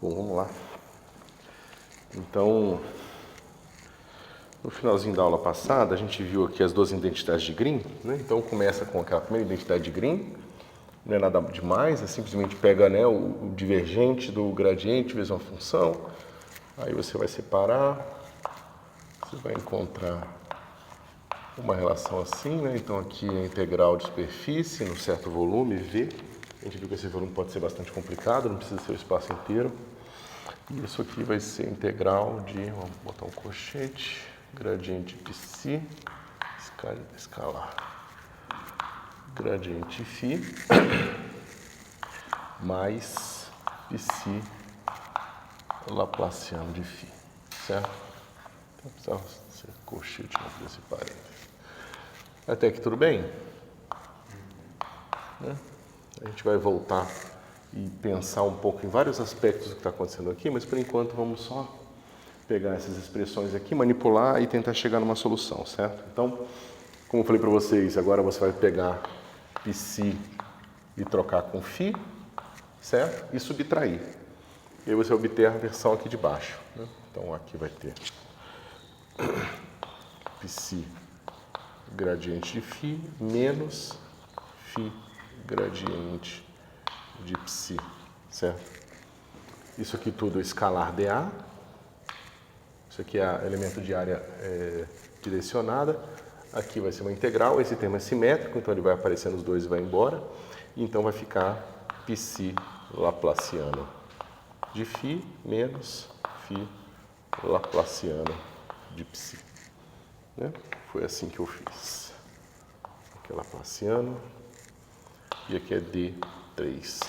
Bom, vamos lá. Então, no finalzinho da aula passada, a gente viu aqui as duas identidades de Green, né? Então começa com aquela primeira identidade de Green, não é nada demais, é simplesmente pega, né, o divergente do gradiente vezes uma função, aí você vai separar, você vai encontrar uma relação assim, né? Então aqui é a integral de superfície no certo volume, V. A gente viu que esse volume pode ser bastante complicado, não precisa ser o espaço inteiro. E isso aqui vai ser integral de, vamos botar um colchete, gradiente psi, escalar, gradiente φ, mais psi laplaciano de φ, certo? Então precisava ser colchete, não podia ser parênteses. Até aqui tudo bem? Né? A gente vai voltar e pensar um pouco em vários aspectos do que está acontecendo aqui, mas por enquanto vamos só pegar essas expressões aqui, manipular e tentar chegar numa solução, certo? Então, como eu falei para vocês, agora você vai pegar psi e trocar com φ, certo? E subtrair. E aí você vai obter a versão aqui de baixo, né? Então aqui vai ter psi gradiente de φ menos φ gradiente de psi, certo? Isso aqui tudo é escalar dA. Isso aqui é elemento de área direcionada. Aqui vai ser uma integral. Esse termo é simétrico, então ele vai aparecer nos dois e vai embora. Então vai ficar psi laplaciano de φ menos φ laplaciano de psi. Né? Foi assim que eu fiz. Aqui é laplaciano e aqui é d3x.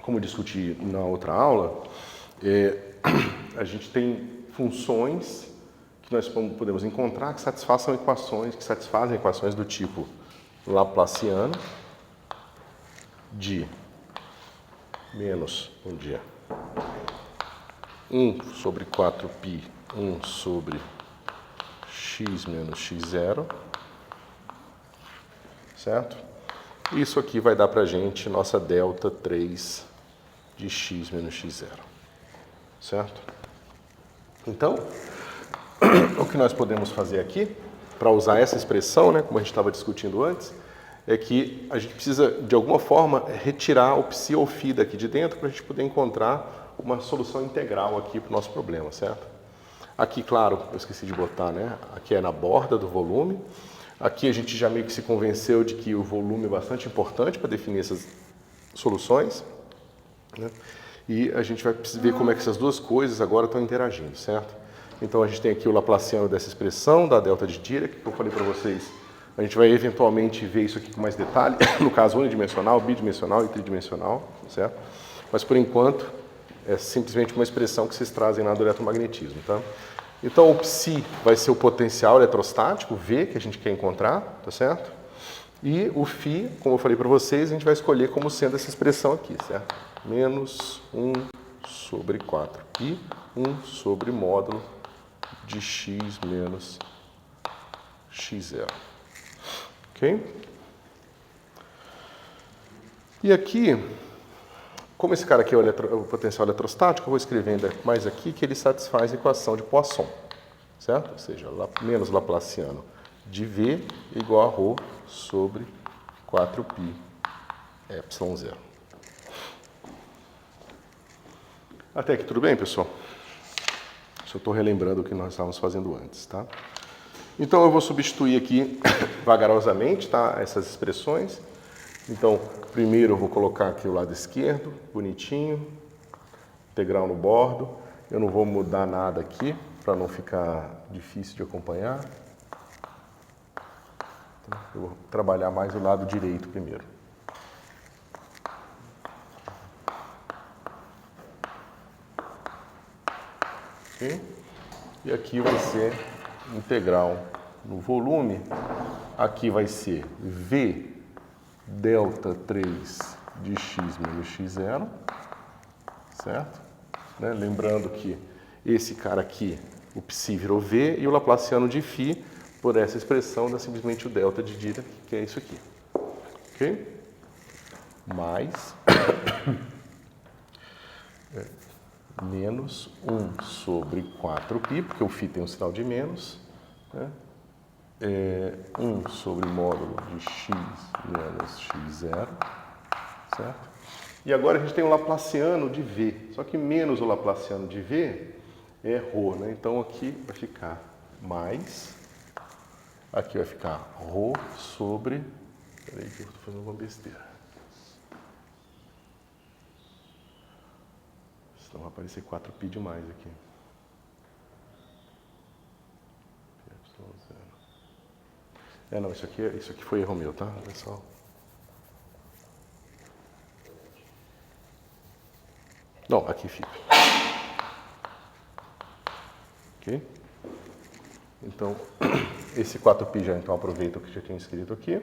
Como eu discuti na outra aula, a gente tem funções que nós podemos encontrar que satisfazem equações do tipo laplaciano de menos, 1 sobre 4π, 1 sobre x menos x0, certo? Isso aqui vai dar pra gente nossa delta 3 de x menos x0, certo? Então, o que nós podemos fazer aqui, para usar essa expressão, né, como a gente estava discutindo antes, é que a gente precisa, de alguma forma, retirar o psi ou φ daqui de dentro para a gente poder encontrar uma solução integral aqui para o nosso problema, certo? Aqui, claro, eu esqueci de botar, né? Aqui é na borda do volume. Aqui a gente já meio que se convenceu de que o volume é bastante importante para definir essas soluções, né? E a gente vai ver como é que essas duas coisas agora estão interagindo, certo? Então a gente tem aqui o laplaciano dessa expressão, da delta de Dirac, que eu falei para vocês. A gente vai eventualmente ver isso aqui com mais detalhe, no caso unidimensional, bidimensional e tridimensional, certo? Mas por enquanto é simplesmente uma expressão que vocês trazem lá do eletromagnetismo, tá? Então o psi vai ser o potencial eletrostático, V, que a gente quer encontrar, tá certo? E o φ, como eu falei para vocês, a gente vai escolher como sendo essa expressão aqui, certo? Menos 1 sobre 4π, 1 sobre módulo de x menos x0. Ok? E aqui, como esse cara aqui é o potencial eletrostático, eu vou escrever ainda mais aqui que ele satisfaz a equação de Poisson, certo? Ou seja, menos laplaciano de V igual a ρ sobre 4π ε0. Até aqui tudo bem, pessoal? Só estou relembrando o que nós estávamos fazendo antes, tá? Então eu vou substituir aqui vagarosamente, tá, essas expressões. Então, primeiro eu vou colocar aqui o lado esquerdo, bonitinho, integral no bordo. Eu não vou mudar nada aqui, para não ficar difícil de acompanhar. Então, eu vou trabalhar mais o lado direito primeiro. Okay? E aqui vai ser integral no volume. Aqui vai ser V delta 3 de x menos x0, certo? Né? Lembrando que esse cara aqui, o psi virou V, e o laplaciano de φ, por essa expressão, dá simplesmente o delta de Dirac, que é isso aqui. Ok? Mais menos 1 sobre 4π, porque o φ tem um sinal de menos, né? 1 sobre módulo de x menos x0, certo? E agora a gente tem o Laplaciano de v, só que menos o Laplaciano de v é ρ, né? Então aqui vai ficar mais, aqui vai ficar ρ sobre, peraí que eu estou fazendo uma besteira, senão vai aparecer 4π demais aqui. Não, isso aqui foi erro meu, tá, pessoal? Não, aqui fica. Ok? Então, esse 4π já então aproveita o que já tinha escrito aqui,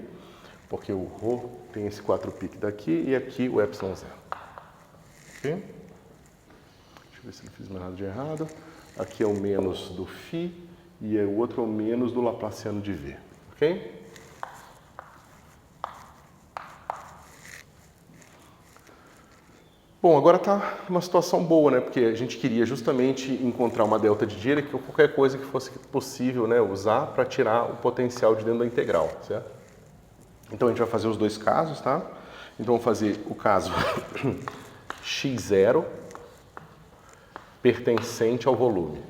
porque o ρ tem esse 4π daqui e aqui o ε0. Ok? Deixa eu ver se não fiz mais nada de errado. Aqui é o menos do φ e o outro é o menos do Laplaciano de v. Ok? Bom, agora está uma situação boa, né? Porque a gente queria justamente encontrar uma delta de Dirac ou qualquer coisa que fosse possível, né, usar para tirar o potencial de dentro da integral, certo? Então a gente vai fazer os dois casos, tá? Então vamos fazer o caso x0 pertencente ao volume,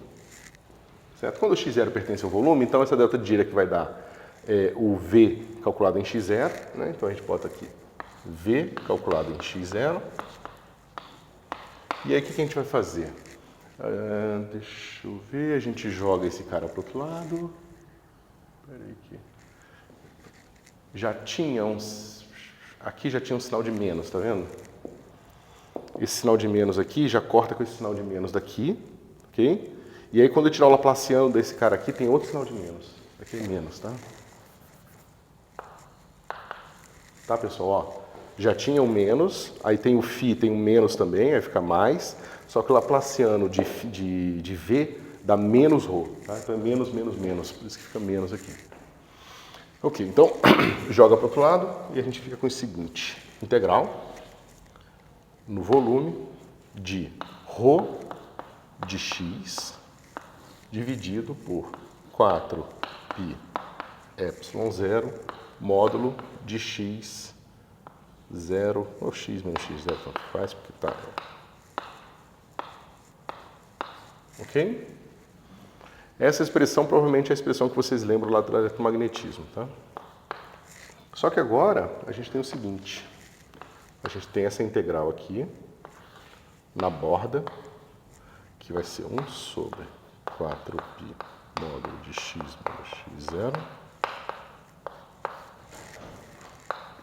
certo? Quando o x0 pertence ao volume, então essa delta de Dirac vai dar o v calculado em x0, né? Então a gente bota aqui v calculado em x0. E aí o que a gente vai fazer? Deixa eu ver, a gente joga esse cara para o outro lado. Peraí aqui. Já tinha aqui já tinha um sinal de menos, tá vendo? Esse sinal de menos aqui já corta com esse sinal de menos daqui, ok? E aí quando eu tirar o Laplaciano desse cara aqui, tem outro sinal de menos. Aqui é menos, tá? Tá, pessoal? Ó, já tinha o menos, aí tem o φ, tem o menos também, aí fica mais, só que o Laplaciano de v dá menos ρ, tá? Então é menos, menos, menos, por isso que fica menos aqui. Ok, então joga para o outro lado e a gente fica com o seguinte, integral no volume de ρ de x dividido por 4π ε0 módulo de x 0, ou x menos x0, tanto faz, porque tá. Ok? Essa expressão provavelmente é a expressão que vocês lembram lá do eletromagnetismo, tá? Só que agora a gente tem o seguinte, a gente tem essa integral aqui, na borda, que vai ser 1 sobre 4π módulo de x menos x0,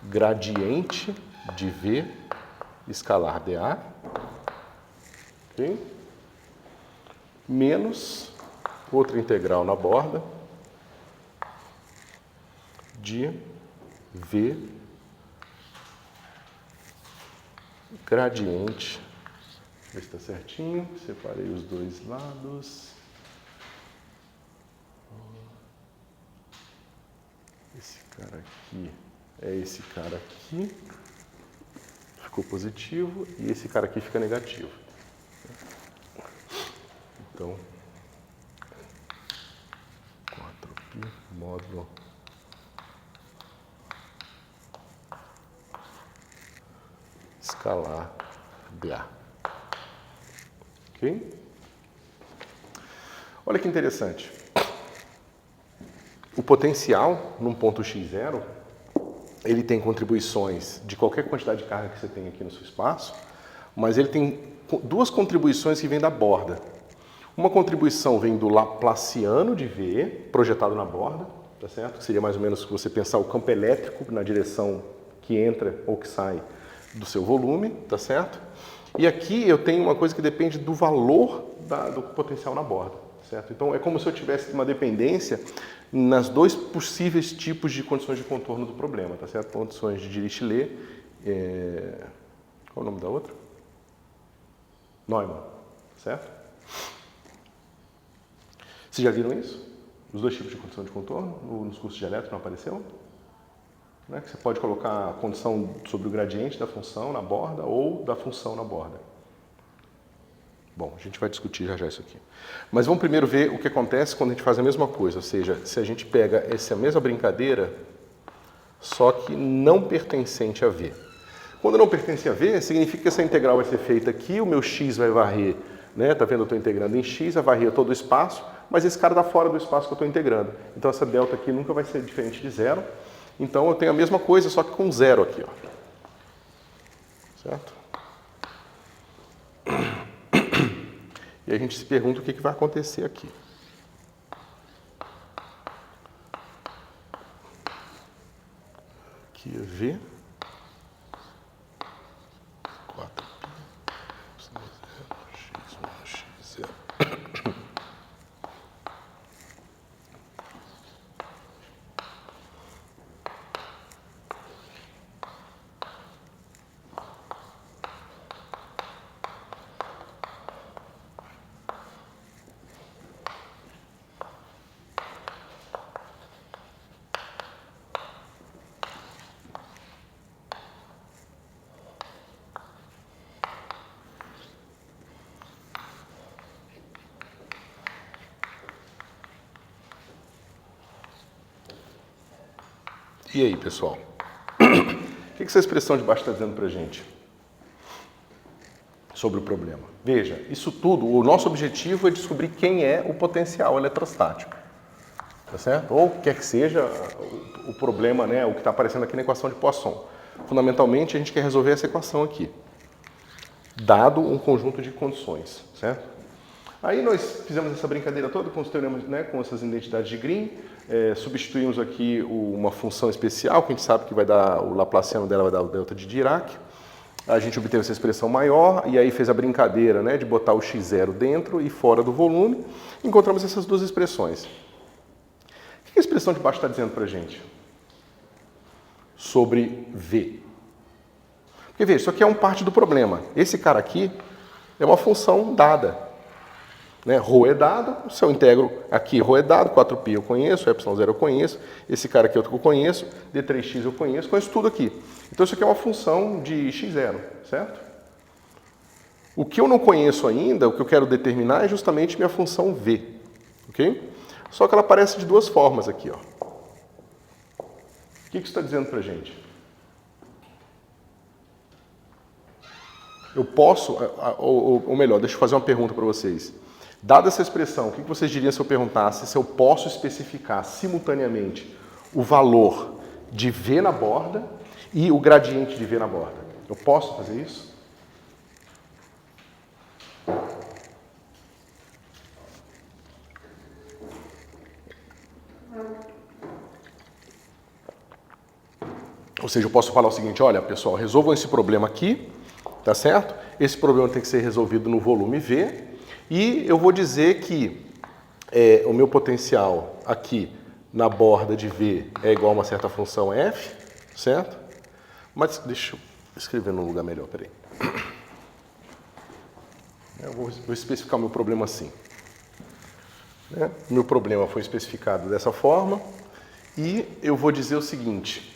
gradiente de v escalar dA, ok? Menos outra integral na borda de v gradiente, ver se está certinho, separei os dois lados. Esse cara aqui é esse cara aqui, ficou positivo, e esse cara aqui fica negativo. Então, 4π módulo escalar dA. Ok? Olha que interessante. O potencial num ponto x0, ele tem contribuições de qualquer quantidade de carga que você tem aqui no seu espaço, mas ele tem duas contribuições que vêm da borda. Uma contribuição vem do Laplaciano de V, projetado na borda, tá certo? Que seria mais ou menos se você pensar o campo elétrico na direção que entra ou que sai do seu volume, tá certo? E aqui eu tenho uma coisa que depende do valor do potencial na borda, certo? Então é como se eu tivesse uma dependência nas dois possíveis tipos de condições de contorno do problema, tá certo? Condições de Dirichlet, qual é o nome da outra? Neumann, certo? Vocês já viram isso? Os dois tipos de condição de contorno nos cursos de elétron não apareceu? Né? Que você pode colocar a condição sobre o gradiente da função na borda ou da função na borda. Bom, a gente vai discutir já isso aqui. Mas vamos primeiro ver o que acontece quando a gente faz a mesma coisa, ou seja, se a gente pega essa mesma brincadeira, só que não pertencente a V. Quando não pertence a V, significa que essa integral vai ser feita aqui, o meu x vai varrer, né? Tá vendo? Eu estou integrando em x, vai varrer todo o espaço, mas esse cara está fora do espaço que eu estou integrando. Então essa delta aqui nunca vai ser diferente de zero. Então eu tenho a mesma coisa, só que com zero aqui, ó. Certo? E a gente se pergunta o que vai acontecer aqui. Aqui é V. 4 x menos x0. E aí, pessoal? O que essa expressão de baixo está dizendo para a gente sobre o problema? Veja, isso tudo, o nosso objetivo é descobrir quem é o potencial eletrostático. Tá certo? Ou quer que seja o problema, né, o que está aparecendo aqui na equação de Poisson. Fundamentalmente, a gente quer resolver essa equação aqui, dado um conjunto de condições, certo? Aí nós fizemos essa brincadeira toda com os teoremas, né, com essas identidades de Green, substituímos aqui uma função especial, que a gente sabe que vai dar, o laplaciano dela vai dar o delta de Dirac. A gente obteve essa expressão maior e aí fez a brincadeira, né, de botar o x0 dentro e fora do volume. Encontramos essas duas expressões. O que a expressão de baixo está dizendo para a gente? Sobre V. Porque veja, isso aqui é uma parte do problema. Esse cara aqui é uma função dada. Né? Rho é dado, se eu integro aqui, Rho é dado, 4π eu conheço, ε0 eu conheço, esse cara aqui é outro que eu conheço, d3x eu conheço tudo aqui. Então isso aqui é uma função de x0, certo? O que eu não conheço ainda, o que eu quero determinar é justamente minha função v, ok? Só que ela aparece de duas formas aqui, ó. O que isso está dizendo para a gente? Eu posso, ou melhor, deixa eu fazer uma pergunta para vocês. Dada essa expressão, o que vocês diriam se eu perguntasse se eu posso especificar simultaneamente o valor de V na borda e o gradiente de V na borda? Eu posso fazer isso? Ou seja, eu posso falar o seguinte, olha, pessoal, resolvam esse problema aqui, tá certo? Esse problema tem que ser resolvido no volume V. E eu vou dizer que o meu potencial aqui na borda de V é igual a uma certa função f, certo? Mas deixa eu escrever num lugar melhor, peraí. Eu vou especificar o meu problema assim. Né? Meu problema foi especificado dessa forma e eu vou dizer o seguinte.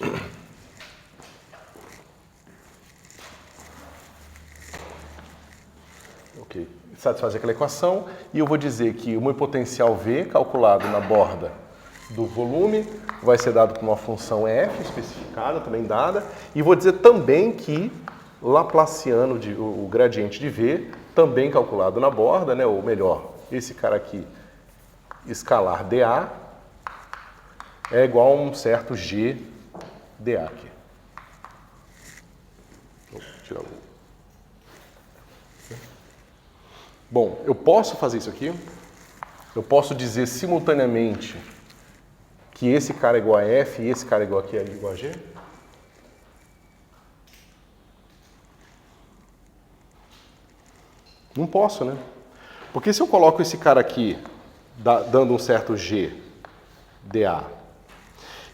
Ok. Satisfazer aquela equação, e eu vou dizer que o meu potencial V, calculado na borda do volume, vai ser dado por uma função f, especificada, também dada, e vou dizer também que laplaciano, o gradiente de V, também calculado na borda, né, ou melhor, esse cara aqui, escalar dA, é igual a um certo g dA aqui. Vou tirar o... Bom, eu posso fazer isso aqui, eu posso dizer simultaneamente que esse cara é igual a F e esse cara é igual a igual a G? Não posso, né? Porque se eu coloco esse cara aqui dando um certo G, dA,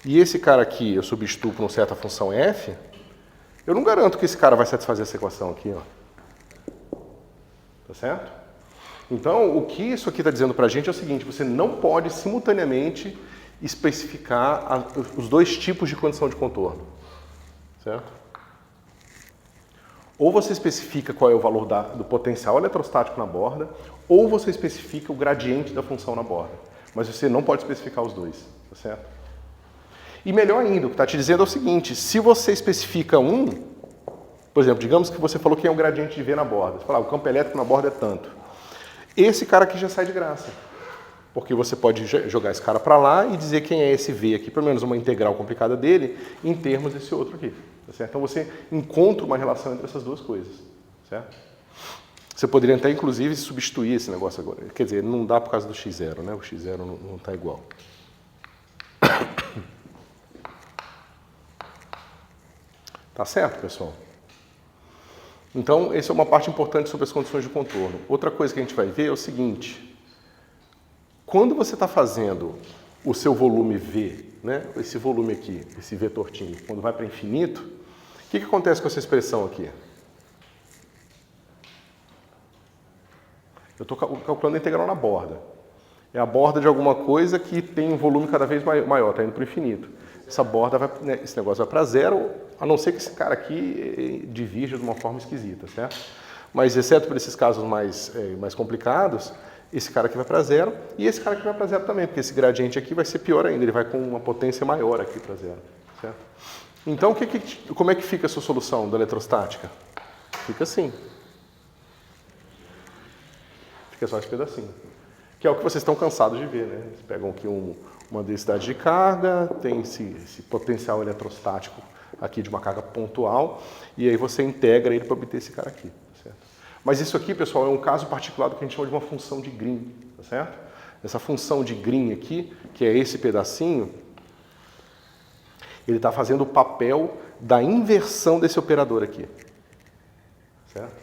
e esse cara aqui eu substituo por uma certa função F, eu não garanto que esse cara vai satisfazer essa equação aqui, ó. Tá certo? Então, o que isso aqui está dizendo para a gente é o seguinte, você não pode simultaneamente especificar os dois tipos de condição de contorno. Certo? Ou você especifica qual é o valor do potencial eletrostático na borda, ou você especifica o gradiente da função na borda. Mas você não pode especificar os dois, tá certo? E melhor ainda, o que está te dizendo é o seguinte, se você especifica um, por exemplo, digamos que você falou que é um gradiente de V na borda. Você fala, o campo elétrico na borda é tanto. Esse cara aqui já sai de graça. Porque você pode jogar esse cara para lá e dizer quem é esse V aqui, pelo menos uma integral complicada dele, em termos desse outro aqui. Tá certo? Então você encontra uma relação entre essas duas coisas. Certo? Você poderia até, inclusive, substituir esse negócio agora. Quer dizer, não dá por causa do x0, né? O x0 não está igual. Tá certo, pessoal? Então, essa é uma parte importante sobre as condições de contorno. Outra coisa que a gente vai ver é o seguinte. Quando você está fazendo o seu volume V, né? Esse volume aqui, esse V tortinho, quando vai para infinito, o que acontece com essa expressão aqui? Eu estou calculando a integral na borda. É a borda de alguma coisa que tem um volume cada vez maior, está indo para o infinito. Essa borda vai, né, esse negócio vai para zero, a não ser que esse cara aqui divirja de uma forma esquisita, certo? Mas, exceto por esses casos mais complicados, esse cara aqui vai para zero e esse cara aqui vai para zero também, porque esse gradiente aqui vai ser pior ainda, ele vai com uma potência maior aqui para zero, certo? Então, como é que fica a sua solução da eletrostática? Fica assim. Fica só esse pedacinho. Que é o que vocês estão cansados de ver, né? Eles pegam aqui uma densidade de carga, tem esse potencial eletrostático aqui de uma carga pontual, e aí você integra ele para obter esse cara aqui, tá certo? Mas isso aqui, pessoal, é um caso particular do que a gente chama de uma função de Green, tá certo? Essa função de Green aqui, que é esse pedacinho, ele está fazendo o papel da inversão desse operador aqui, certo?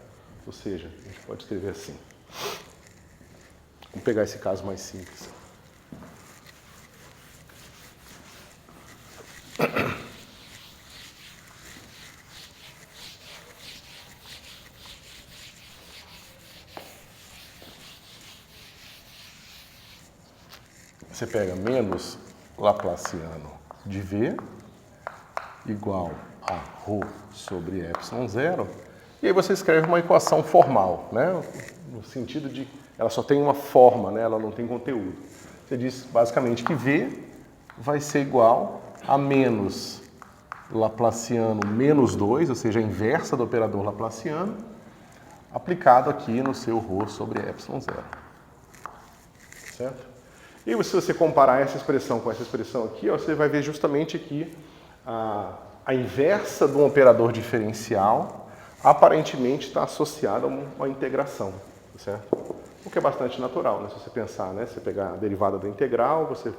Ou seja, a gente pode escrever assim. Vamos pegar esse caso mais simples. Você pega menos Laplaciano de V igual a ρ sobre epsilon zero, e aí você escreve uma equação formal, né? No sentido de ela só tem uma forma, né? Ela não tem conteúdo. Você diz basicamente que V vai ser igual a menos Laplaciano menos 2, ou seja, a inversa do operador Laplaciano, aplicado aqui no seu ρ sobre epsilon zero. Certo? E se você comparar essa expressão com essa expressão aqui, ó, você vai ver justamente aqui a inversa de um operador diferencial aparentemente está associada a uma integração, certo? O que é bastante natural, né? Se você pensar, né? Você pegar a derivada da integral, você,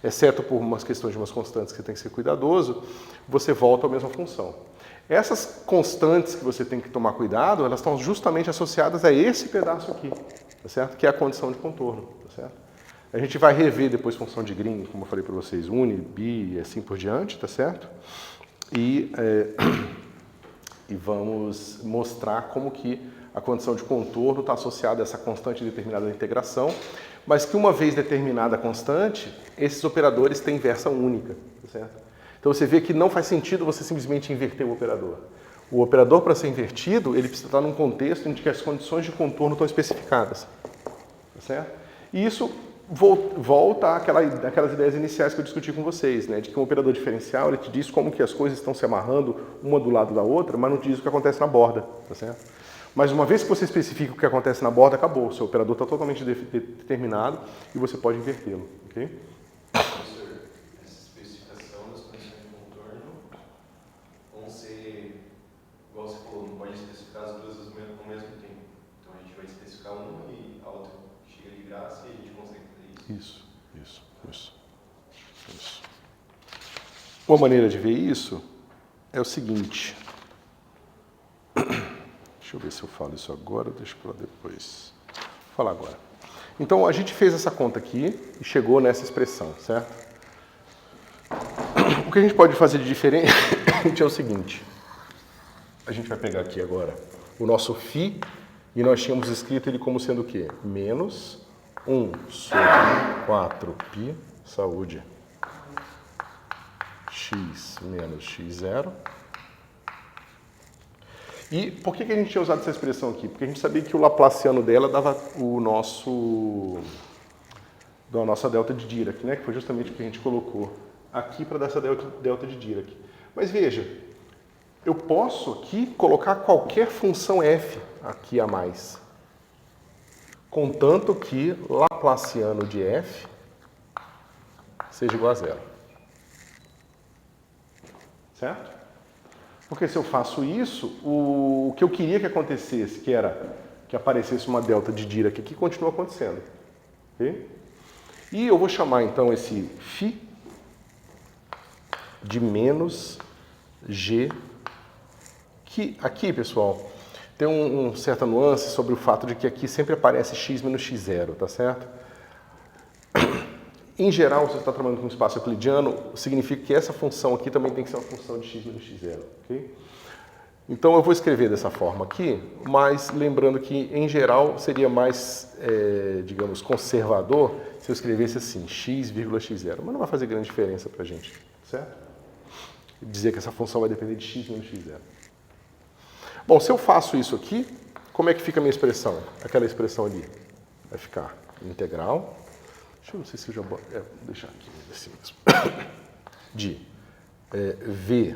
exceto por umas questões de umas constantes que você tem que ser cuidadoso, você volta à mesma função. Essas constantes que você tem que tomar cuidado, elas estão justamente associadas a esse pedaço aqui, tá certo? Que é a condição de contorno, tá certo? A gente vai rever depois função de Green, como eu falei para vocês, uni, bi e assim por diante, tá certo? E vamos mostrar como que a condição de contorno está associada a essa constante determinada da integração, mas que uma vez determinada a constante, esses operadores têm inversa única, tá certo? Então você vê que não faz sentido você simplesmente inverter o operador. O operador, para ser invertido, ele precisa estar num contexto em que as condições de contorno estão especificadas, tá certo? E isso volta àquelas ideias iniciais que eu discuti com vocês, né? De que um operador diferencial ele te diz como que as coisas estão se amarrando uma do lado da outra, mas não te diz o que acontece na borda, tá certo? Mas uma vez que você especifica o que acontece na borda, acabou. O seu operador está totalmente determinado e você pode invertê-lo, ok? Professor, essa especificação das condições de contorno vão ser, igual você falou, não pode especificar as duas ao mesmo tempo. Então a gente vai especificar uma e a outra chega de graça e a gente consegue fazer isso. Isso. Uma maneira de ver isso é o seguinte. Deixa eu ver se eu falo isso agora ou deixo para depois. Vou falar agora. Então, a gente fez essa conta aqui e chegou nessa expressão, certo? O que a gente pode fazer de diferente é o seguinte. A gente vai pegar aqui agora o nosso φ e nós tínhamos escrito ele como sendo o quê? Menos 1 sobre 4π, saúde, x menos x0. E por que a gente tinha usado essa expressão aqui? Porque a gente sabia que o laplaciano dela dava o nosso... da nossa delta de Dirac, né? Que foi justamente o que a gente colocou aqui para dar essa delta de Dirac. Mas veja, eu posso aqui colocar qualquer função f aqui a mais, contanto que laplaciano de f seja igual a zero. Certo? Porque se eu faço isso, o que eu queria que acontecesse, que era que aparecesse uma delta de Dirac aqui, continua acontecendo. Ok? E eu vou chamar então esse φ de menos g, que aqui, pessoal, tem uma certa nuance sobre o fato de que aqui sempre aparece x menos x0, tá certo? Em geral, se você está trabalhando com um espaço euclidiano, significa que essa função aqui também tem que ser uma função de x menos x0, ok? Então eu vou escrever dessa forma aqui, mas lembrando que em geral seria mais, digamos, conservador se eu escrevesse assim, x, x0, mas não vai fazer grande diferença para a gente, certo? Dizer que essa função vai depender de x menos x0. Bom, se eu faço isso aqui, como é que fica a minha expressão? Aquela expressão ali vai ficar integral. Deixa eu não sei se eu já boto. Vou deixar aqui assim mesmo. De v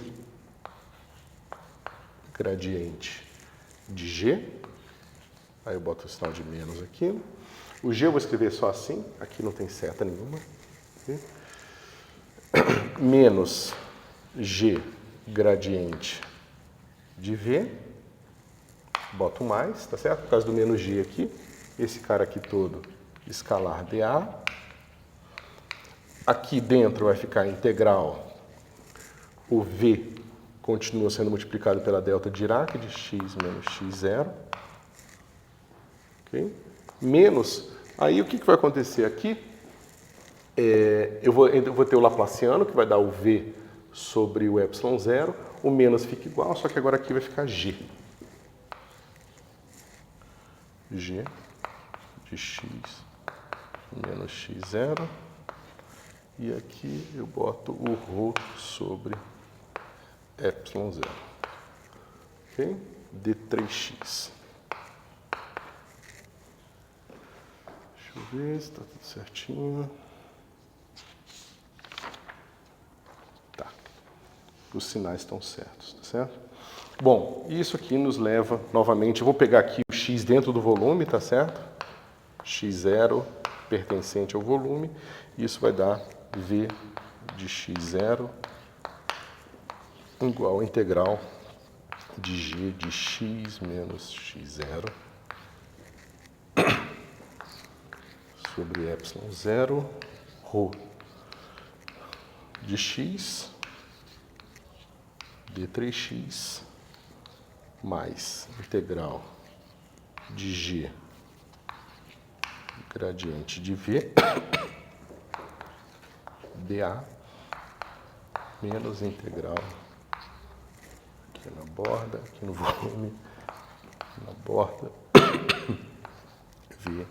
gradiente de g. Aí eu boto o sinal de menos aqui. O g eu vou escrever só assim. Aqui não tem seta nenhuma. Okay? Menos g gradiente de v. Boto mais, tá certo? Por causa do menos g aqui. Esse cara aqui todo, escalar dA. Aqui dentro vai ficar integral. O v continua sendo multiplicado pela delta de Dirac de x menos x0. Okay? Menos, aí o que vai acontecer aqui? Eu vou ter o laplaciano, que vai dar o v sobre o ε0. O menos fica igual, só que agora aqui vai ficar g. G de x menos x0. E aqui eu boto o ρ sobre ε0. Ok? De 3x. Deixa eu ver se está tudo certinho. Tá. Os sinais estão certos, tá certo? Bom, isso aqui nos leva, novamente, eu vou pegar aqui o x dentro do volume, tá certo? x0 pertencente ao volume. Isso vai dar v de x0 igual a integral de g de x menos x0 sobre ε0, ρ de x de 3x mais integral de g gradiente de v dA menos integral aqui na borda, aqui no volume, na borda, v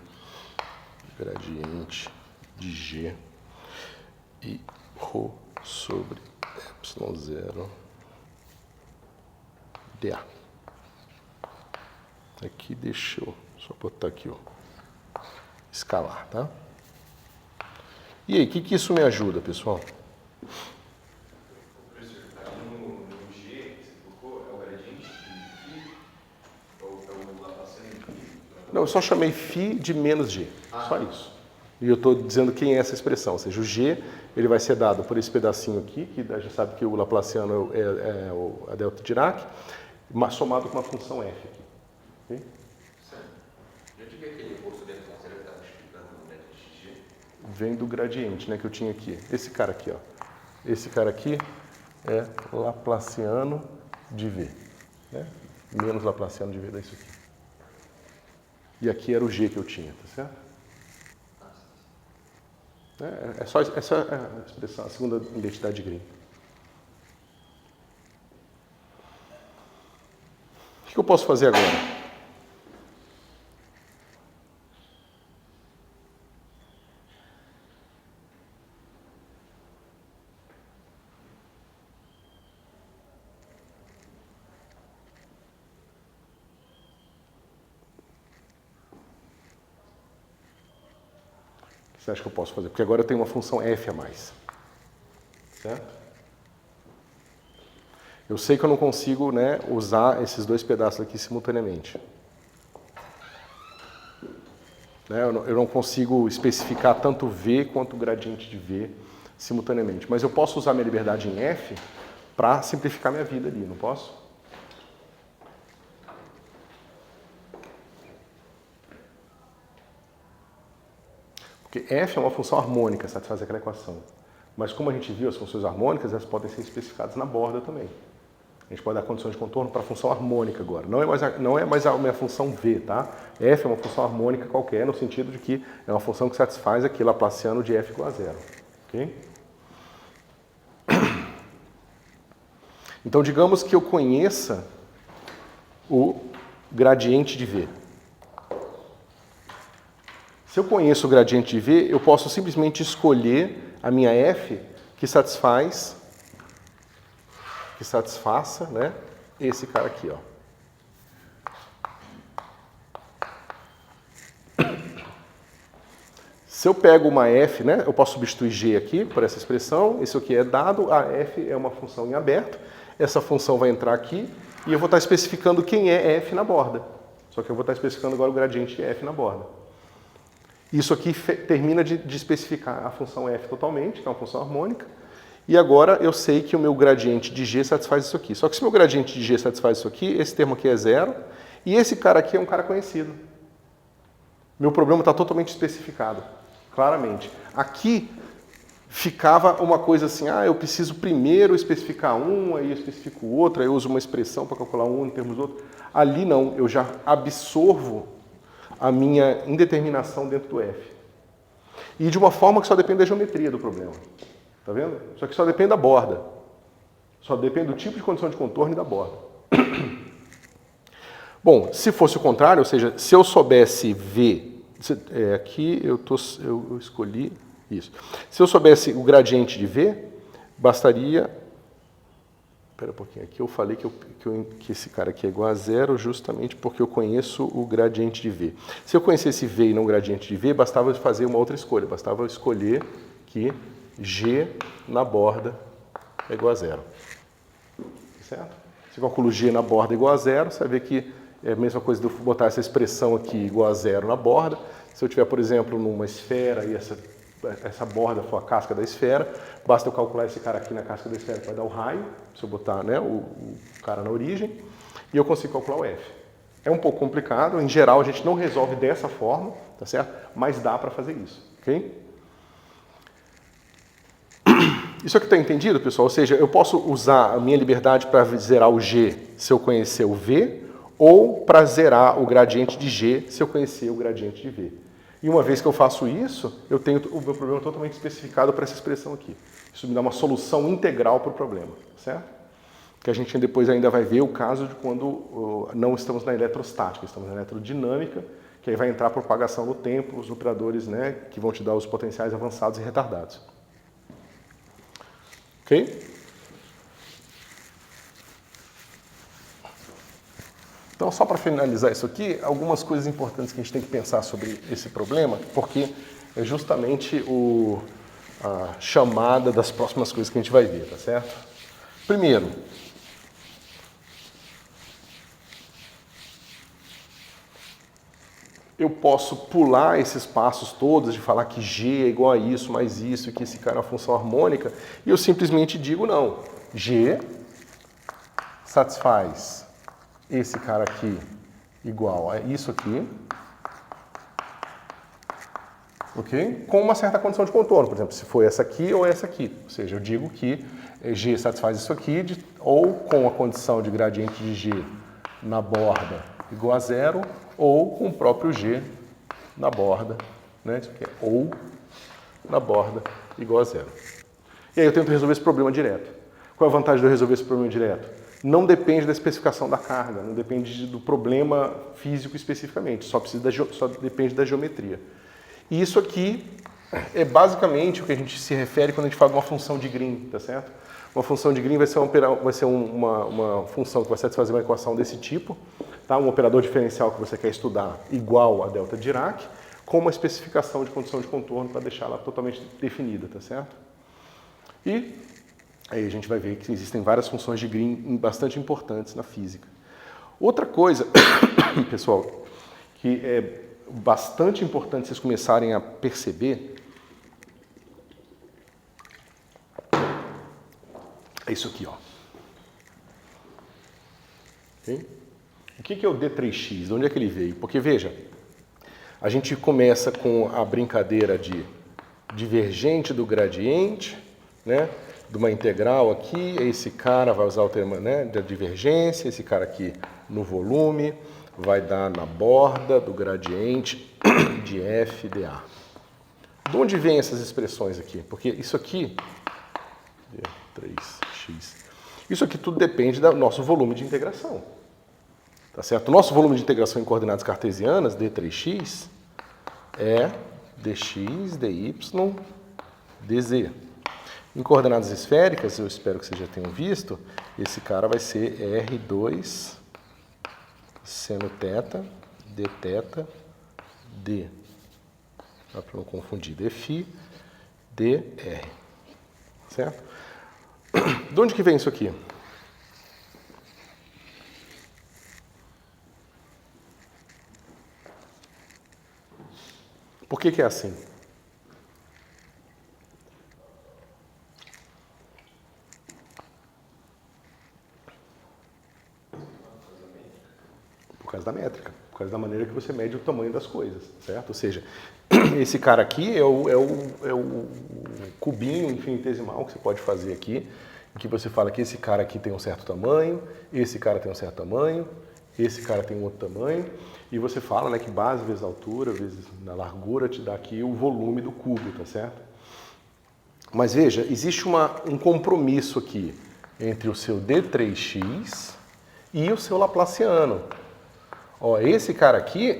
gradiente de g e ρ sobre ε0 dA. Aqui deixa eu só botar aqui o escalar, tá? E aí, o que isso me ajuda, pessoal? Professor, no G que você colocou, é o gradiente de φ? Ou é o laplaciano de φ? Não, eu só chamei φ de menos g, só isso. E eu estou dizendo quem é essa expressão, ou seja, o g ele vai ser dado por esse pedacinho aqui, que a gente sabe que o laplaciano é a delta de Dirac, somado com uma função f aqui. Okay? Certo. De onde veio aquele oposto dentro da série que estava explicando o método de G? Vem do gradiente, né, que eu tinha aqui. Esse cara aqui, ó. Esse cara aqui é laplaciano de v, né? Menos laplaciano de v dá isso aqui. E aqui era o g que eu tinha, tá certo? É só a expressão, a segunda identidade de Green. O que eu posso fazer agora? você acha que eu posso fazer? Porque agora eu tenho uma função f a mais. Certo? Eu sei que eu não consigo, né, usar esses dois pedaços aqui simultaneamente. Né, eu não consigo especificar tanto v quanto o gradiente de v simultaneamente. Mas eu posso usar minha liberdade em f para simplificar minha vida ali, não posso? Porque f é uma função harmônica, satisfaz aquela equação. Mas como a gente viu, as funções harmônicas, elas podem ser especificadas na borda também. A gente pode dar condições de contorno para a função harmônica agora. Não é mais a minha função v, tá? F é uma função harmônica qualquer, no sentido de que é uma função que satisfaz aqui laplaciano de f igual a zero. Ok? Então, digamos que eu conheça o gradiente de v. Se eu conheço o gradiente de v, eu posso simplesmente escolher a minha f que satisfaça, né, esse cara aqui, ó. Se eu pego uma f, né, eu posso substituir g aqui por essa expressão, isso aqui é dado, a f é uma função em aberto, essa função vai entrar aqui e eu vou estar especificando quem é f na borda. Só que eu vou estar especificando agora o gradiente de f na borda. Isso aqui termina de especificar a função f totalmente, que é uma função harmônica, e agora eu sei que o meu gradiente de g satisfaz isso aqui. Só que se o meu gradiente de g satisfaz isso aqui, esse termo aqui é zero, e esse cara aqui é um cara conhecido. Meu problema está totalmente especificado, claramente. Aqui ficava uma coisa assim, eu preciso primeiro especificar um, aí eu especifico o outro, aí eu uso uma expressão para calcular um em termos do outro. Ali não, eu já absorvo a minha indeterminação dentro do f. E de uma forma que só depende da geometria do problema. Tá vendo? Só que só depende da borda. Só depende do tipo de condição de contorno e da borda. Bom, se fosse o contrário, ou seja, se eu soubesse v, aqui eu escolhi isso. Se eu soubesse o gradiente de v, bastaria... Espera um pouquinho, aqui eu falei que esse cara aqui é igual a zero justamente porque eu conheço o gradiente de v. Se eu conhecesse v e não o gradiente de v, bastava fazer uma outra escolha. Bastava escolher que g na borda é igual a zero. Certo? Se eu calculo g na borda igual a zero, você vai ver que é a mesma coisa de eu botar essa expressão aqui igual a zero na borda. Se eu tiver, por exemplo, numa esfera e essa borda for a casca da esfera, basta eu calcular esse cara aqui na casca da esfera que vai dar o raio, se eu botar, né, o cara na origem, e eu consigo calcular o f. É um pouco complicado, em geral a gente não resolve dessa forma, tá certo? Mas dá para fazer isso, ok? Isso aqui está entendido, pessoal? Ou seja, eu posso usar a minha liberdade para zerar o g se eu conhecer o v, ou para zerar o gradiente de g se eu conhecer o gradiente de v. E uma vez que eu faço isso, eu tenho o meu problema totalmente especificado para essa expressão aqui. Isso me dá uma solução integral para o problema, certo? Que a gente depois ainda vai ver o caso de quando não estamos na eletrostática, estamos na eletrodinâmica, que aí vai entrar a propagação no tempo, os operadores, né, que vão te dar os potenciais avançados e retardados. Ok? Então, só para finalizar isso aqui, algumas coisas importantes que a gente tem que pensar sobre esse problema, porque é justamente a chamada das próximas coisas que a gente vai ver, tá certo? Primeiro, eu posso pular esses passos todos de falar que G é igual a isso, mais isso, e que esse cara é uma função harmônica, e eu simplesmente digo não. G satisfaz esse cara aqui igual a isso aqui, ok? Com uma certa condição de contorno, por exemplo, se for essa aqui ou essa aqui. Ou seja, eu digo que G satisfaz isso aqui, ou com a condição de gradiente de G na borda igual a zero, ou com o próprio G na borda, né? Isso aqui é ou na borda igual a zero. E aí eu tento resolver esse problema direto. Qual é a vantagem de eu resolver esse problema direto? Não depende da especificação da carga, não depende do problema físico especificamente, só depende da geometria. E isso aqui é basicamente o que a gente se refere quando a gente fala de uma função de Green, tá certo? Uma função de Green vai ser uma função que vai satisfazer uma equação desse tipo, tá? Um operador diferencial que você quer estudar igual a delta Dirac, com uma especificação de condição de contorno para deixar ela totalmente definida, tá certo? E aí a gente vai ver que existem várias funções de Green bastante importantes na física. Outra coisa, pessoal, que é bastante importante vocês começarem a perceber é isso aqui, ó. Okay? O que é o D3x? De onde é que ele veio? Porque, veja, a gente começa com a brincadeira de divergente do gradiente, né? De uma integral aqui, esse cara vai usar o termo, né, da divergência, esse cara aqui no volume, vai dar na borda do gradiente de f dA. De onde vêm essas expressões aqui? Porque isso aqui, D3x, isso aqui tudo depende do nosso volume de integração. Tá certo? O nosso volume de integração em coordenadas cartesianas, D3x, é dx, dy, dz. Em coordenadas esféricas, eu espero que vocês já tenham visto, esse cara vai ser R2 seno θ, dθ, d. Dá para não confundir, dφ, dr. Certo? De onde que vem isso aqui? Por que é assim? Por causa da métrica, por causa da maneira que você mede o tamanho das coisas, certo? Ou seja, esse cara aqui é o cubinho infinitesimal que você pode fazer aqui, em que você fala que esse cara aqui tem um certo tamanho, esse cara tem um certo tamanho, esse cara tem um outro tamanho, e você fala, né, que base vezes altura, vezes na largura, te dá aqui o volume do cubo, tá certo? Mas veja, existe um compromisso aqui entre o seu D3x e o seu laplaciano. Ó, esse cara aqui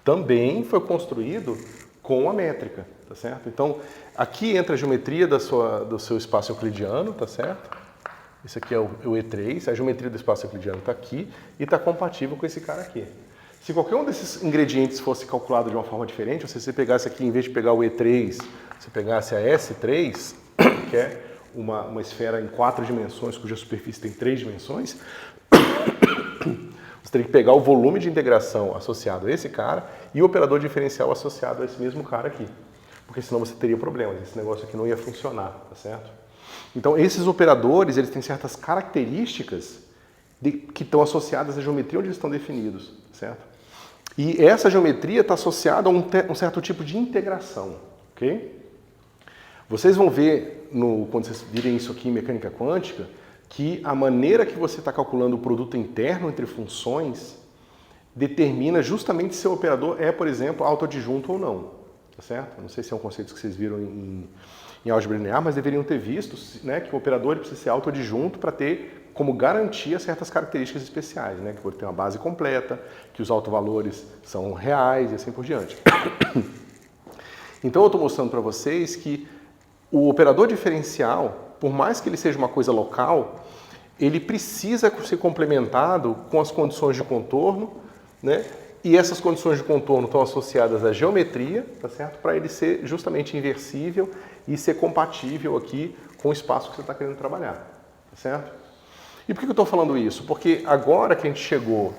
também foi construído com a métrica, tá certo? Então, aqui entra a geometria do seu espaço euclidiano, tá certo? Esse aqui é o E3, a geometria do espaço euclidiano está aqui e está compatível com esse cara aqui. Se qualquer um desses ingredientes fosse calculado de uma forma diferente, ou se você pegasse aqui, em vez de pegar o E3, você pegasse a S3, que é uma esfera em 4 dimensões, cuja superfície tem 3 dimensões, você teria que pegar o volume de integração associado a esse cara e o operador diferencial associado a esse mesmo cara aqui. Porque senão você teria problemas, esse negócio aqui não ia funcionar, tá certo? Então, esses operadores, eles têm certas características que estão associadas à geometria onde eles estão definidos, certo? E essa geometria está associada a um certo tipo de integração, ok? Vocês vão ver, quando vocês virem isso aqui em mecânica quântica, que a maneira que você está calculando o produto interno entre funções determina justamente se o operador é, por exemplo, autoadjunto ou não, tá certo? Não sei se é um conceito que vocês viram em álgebra linear, mas deveriam ter visto, né, que o operador precisa ser autoadjunto para ter como garantia certas características especiais, né, que pode ter uma base completa, que os autovalores são reais e assim por diante. Então eu estou mostrando para vocês que o operador diferencial, por mais que ele seja uma coisa local, ele precisa ser complementado com as condições de contorno, né? E essas condições de contorno estão associadas à geometria, tá certo? Para ele ser justamente inversível e ser compatível aqui com o espaço que você está querendo trabalhar, tá certo? E por que eu estou falando isso? Porque agora que a gente chegou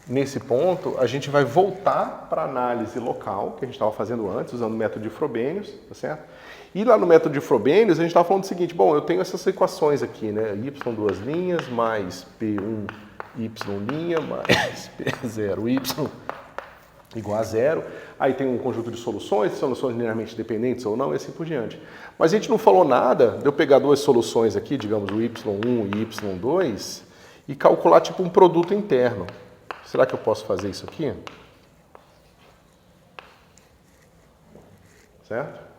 nesse ponto, a gente vai voltar para a análise local, que a gente estava fazendo antes, usando o método de Frobenius, tá certo? E lá no método de Frobenius, a gente estava falando o seguinte, bom, eu tenho essas equações aqui, né? Y duas linhas, mais P1 Y' mais P0 Y igual a zero. Aí tem um conjunto de soluções linearmente dependentes ou não, e assim por diante. Mas a gente não falou nada de eu pegar duas soluções aqui, digamos o Y1 e Y2, e calcular tipo um produto interno. Será que eu posso fazer isso aqui? Certo?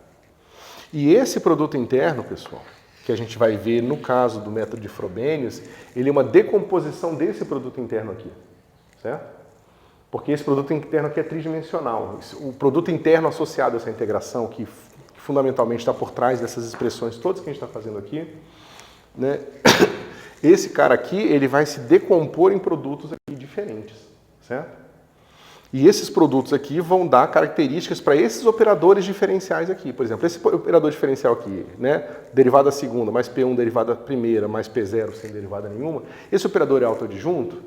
E esse produto interno, pessoal, que a gente vai ver no caso do método de Frobenius, ele é uma decomposição desse produto interno aqui, certo? Porque esse produto interno aqui é tridimensional. O produto interno associado a essa integração, que fundamentalmente está por trás dessas expressões todas que a gente está fazendo aqui, né? Esse cara aqui, ele vai se decompor em produtos aqui diferentes, certo? E esses produtos aqui vão dar características para esses operadores diferenciais aqui. Por exemplo, esse operador diferencial aqui, né? Derivada segunda, mais P1 derivada primeira, mais P0 sem derivada nenhuma. Esse operador é autoadjunto?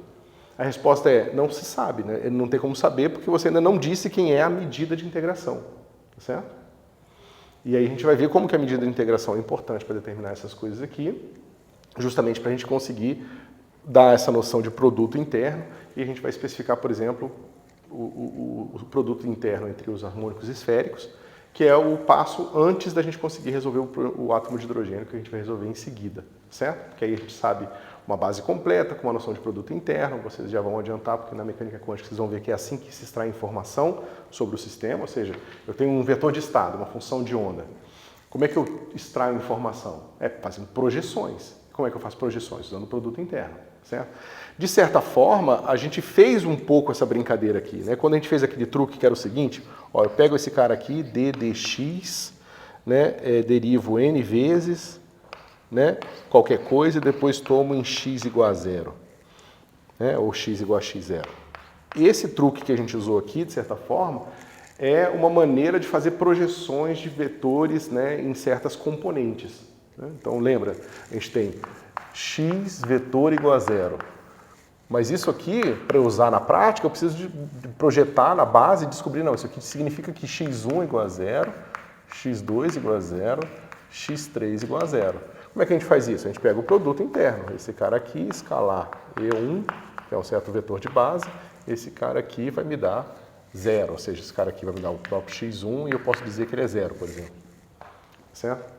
A resposta é, não se sabe, né? Ele não tem como saber porque você ainda não disse quem é a medida de integração. Tá certo? E aí a gente vai ver como que a medida de integração é importante para determinar essas coisas aqui, justamente para a gente conseguir dar essa noção de produto interno, e a gente vai especificar, por exemplo, o produto interno entre os harmônicos esféricos, que é o passo antes da gente conseguir resolver o átomo de hidrogênio, que a gente vai resolver em seguida, certo? Porque aí a gente sabe uma base completa, com uma noção de produto interno, vocês já vão adiantar, porque na mecânica quântica vocês vão ver que é assim que se extrai informação sobre o sistema, ou seja, eu tenho um vetor de estado, uma função de onda. Como é que eu extraio informação? É fazendo projeções. Como é que eu faço projeções? Usando o produto interno, certo? De certa forma, a gente fez um pouco essa brincadeira aqui, né? Quando a gente fez aquele truque que era o seguinte, ó, eu pego esse cara aqui, d dx, né, derivo n vezes, né, qualquer coisa, e depois tomo em x igual a zero, né, ou x igual a x0. Esse truque que a gente usou aqui, de certa forma, é uma maneira de fazer projeções de vetores, né, em certas componentes. Né? Então, lembra, a gente tem x vetor igual a zero. Mas isso aqui, para eu usar na prática, eu preciso de projetar na base e descobrir, não, isso aqui significa que x1 é igual a zero, x2 igual a zero, x3 igual a zero. Como é que a gente faz isso? A gente pega o produto interno, esse cara aqui, escalar E1, que é um certo vetor de base, esse cara aqui vai me dar zero, ou seja, esse cara aqui vai me dar o próprio x1 e eu posso dizer que ele é zero, por exemplo. Certo?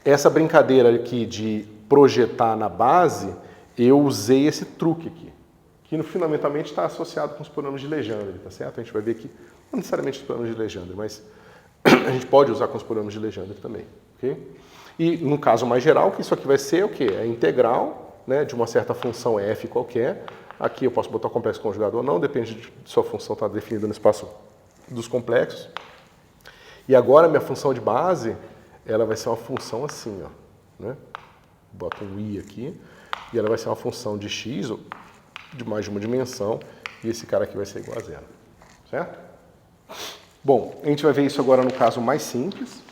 Essa brincadeira aqui de projetar na base, eu usei esse truque aqui, que fundamentalmente está associado com os problemas de Legendre, tá certo? A gente vai ver que, não necessariamente os problemas de Legendre, mas a gente pode usar com os problemas de Legendre também, ok? E no caso mais geral, que isso aqui vai ser o quê? É integral, né, de uma certa função f qualquer. Aqui eu posso botar o complexo conjugado ou não, depende de sua função estar definida no espaço dos complexos. E agora minha função de base, ela vai ser uma função assim, ó, né? Bota um i aqui, e ela vai ser uma função de x, de mais de uma dimensão, e esse cara aqui vai ser igual a zero, certo? Bom, a gente vai ver isso agora no caso mais simples,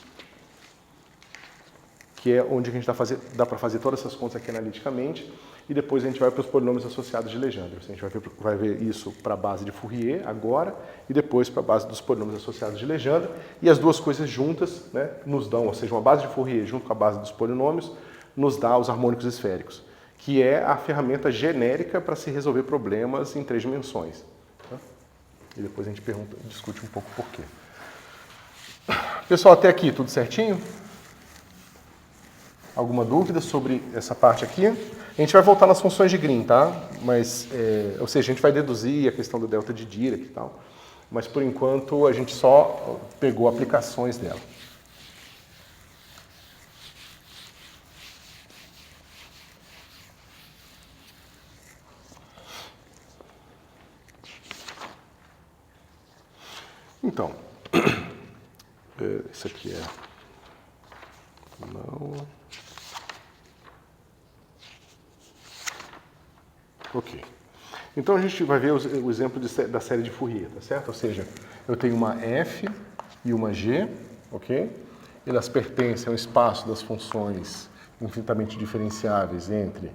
que é onde a gente dá para fazer todas essas contas aqui analiticamente, e depois a gente vai para os polinômios associados de Legendre. A gente vai ver isso para a base de Fourier agora, e depois para a base dos polinômios associados de Legendre, e as duas coisas juntas, né, nos dão, ou seja, uma base de Fourier junto com a base dos polinômios, nos dá os harmônicos esféricos, que é a ferramenta genérica para se resolver problemas em 3 dimensões. Tá? E depois a gente discute um pouco por quê. Pessoal, até aqui tudo certinho? Alguma dúvida sobre essa parte aqui? A gente vai voltar nas funções de Green, tá? Mas, ou seja, a gente vai deduzir a questão do delta de Dirac e tal, mas por enquanto a gente só pegou aplicações dela. Então, isso aqui é... Não... Ok. Então a gente vai ver o exemplo da série de Fourier, tá certo? Ou seja, eu tenho uma f e uma g, ok? Elas pertencem ao espaço das funções infinitamente diferenciáveis entre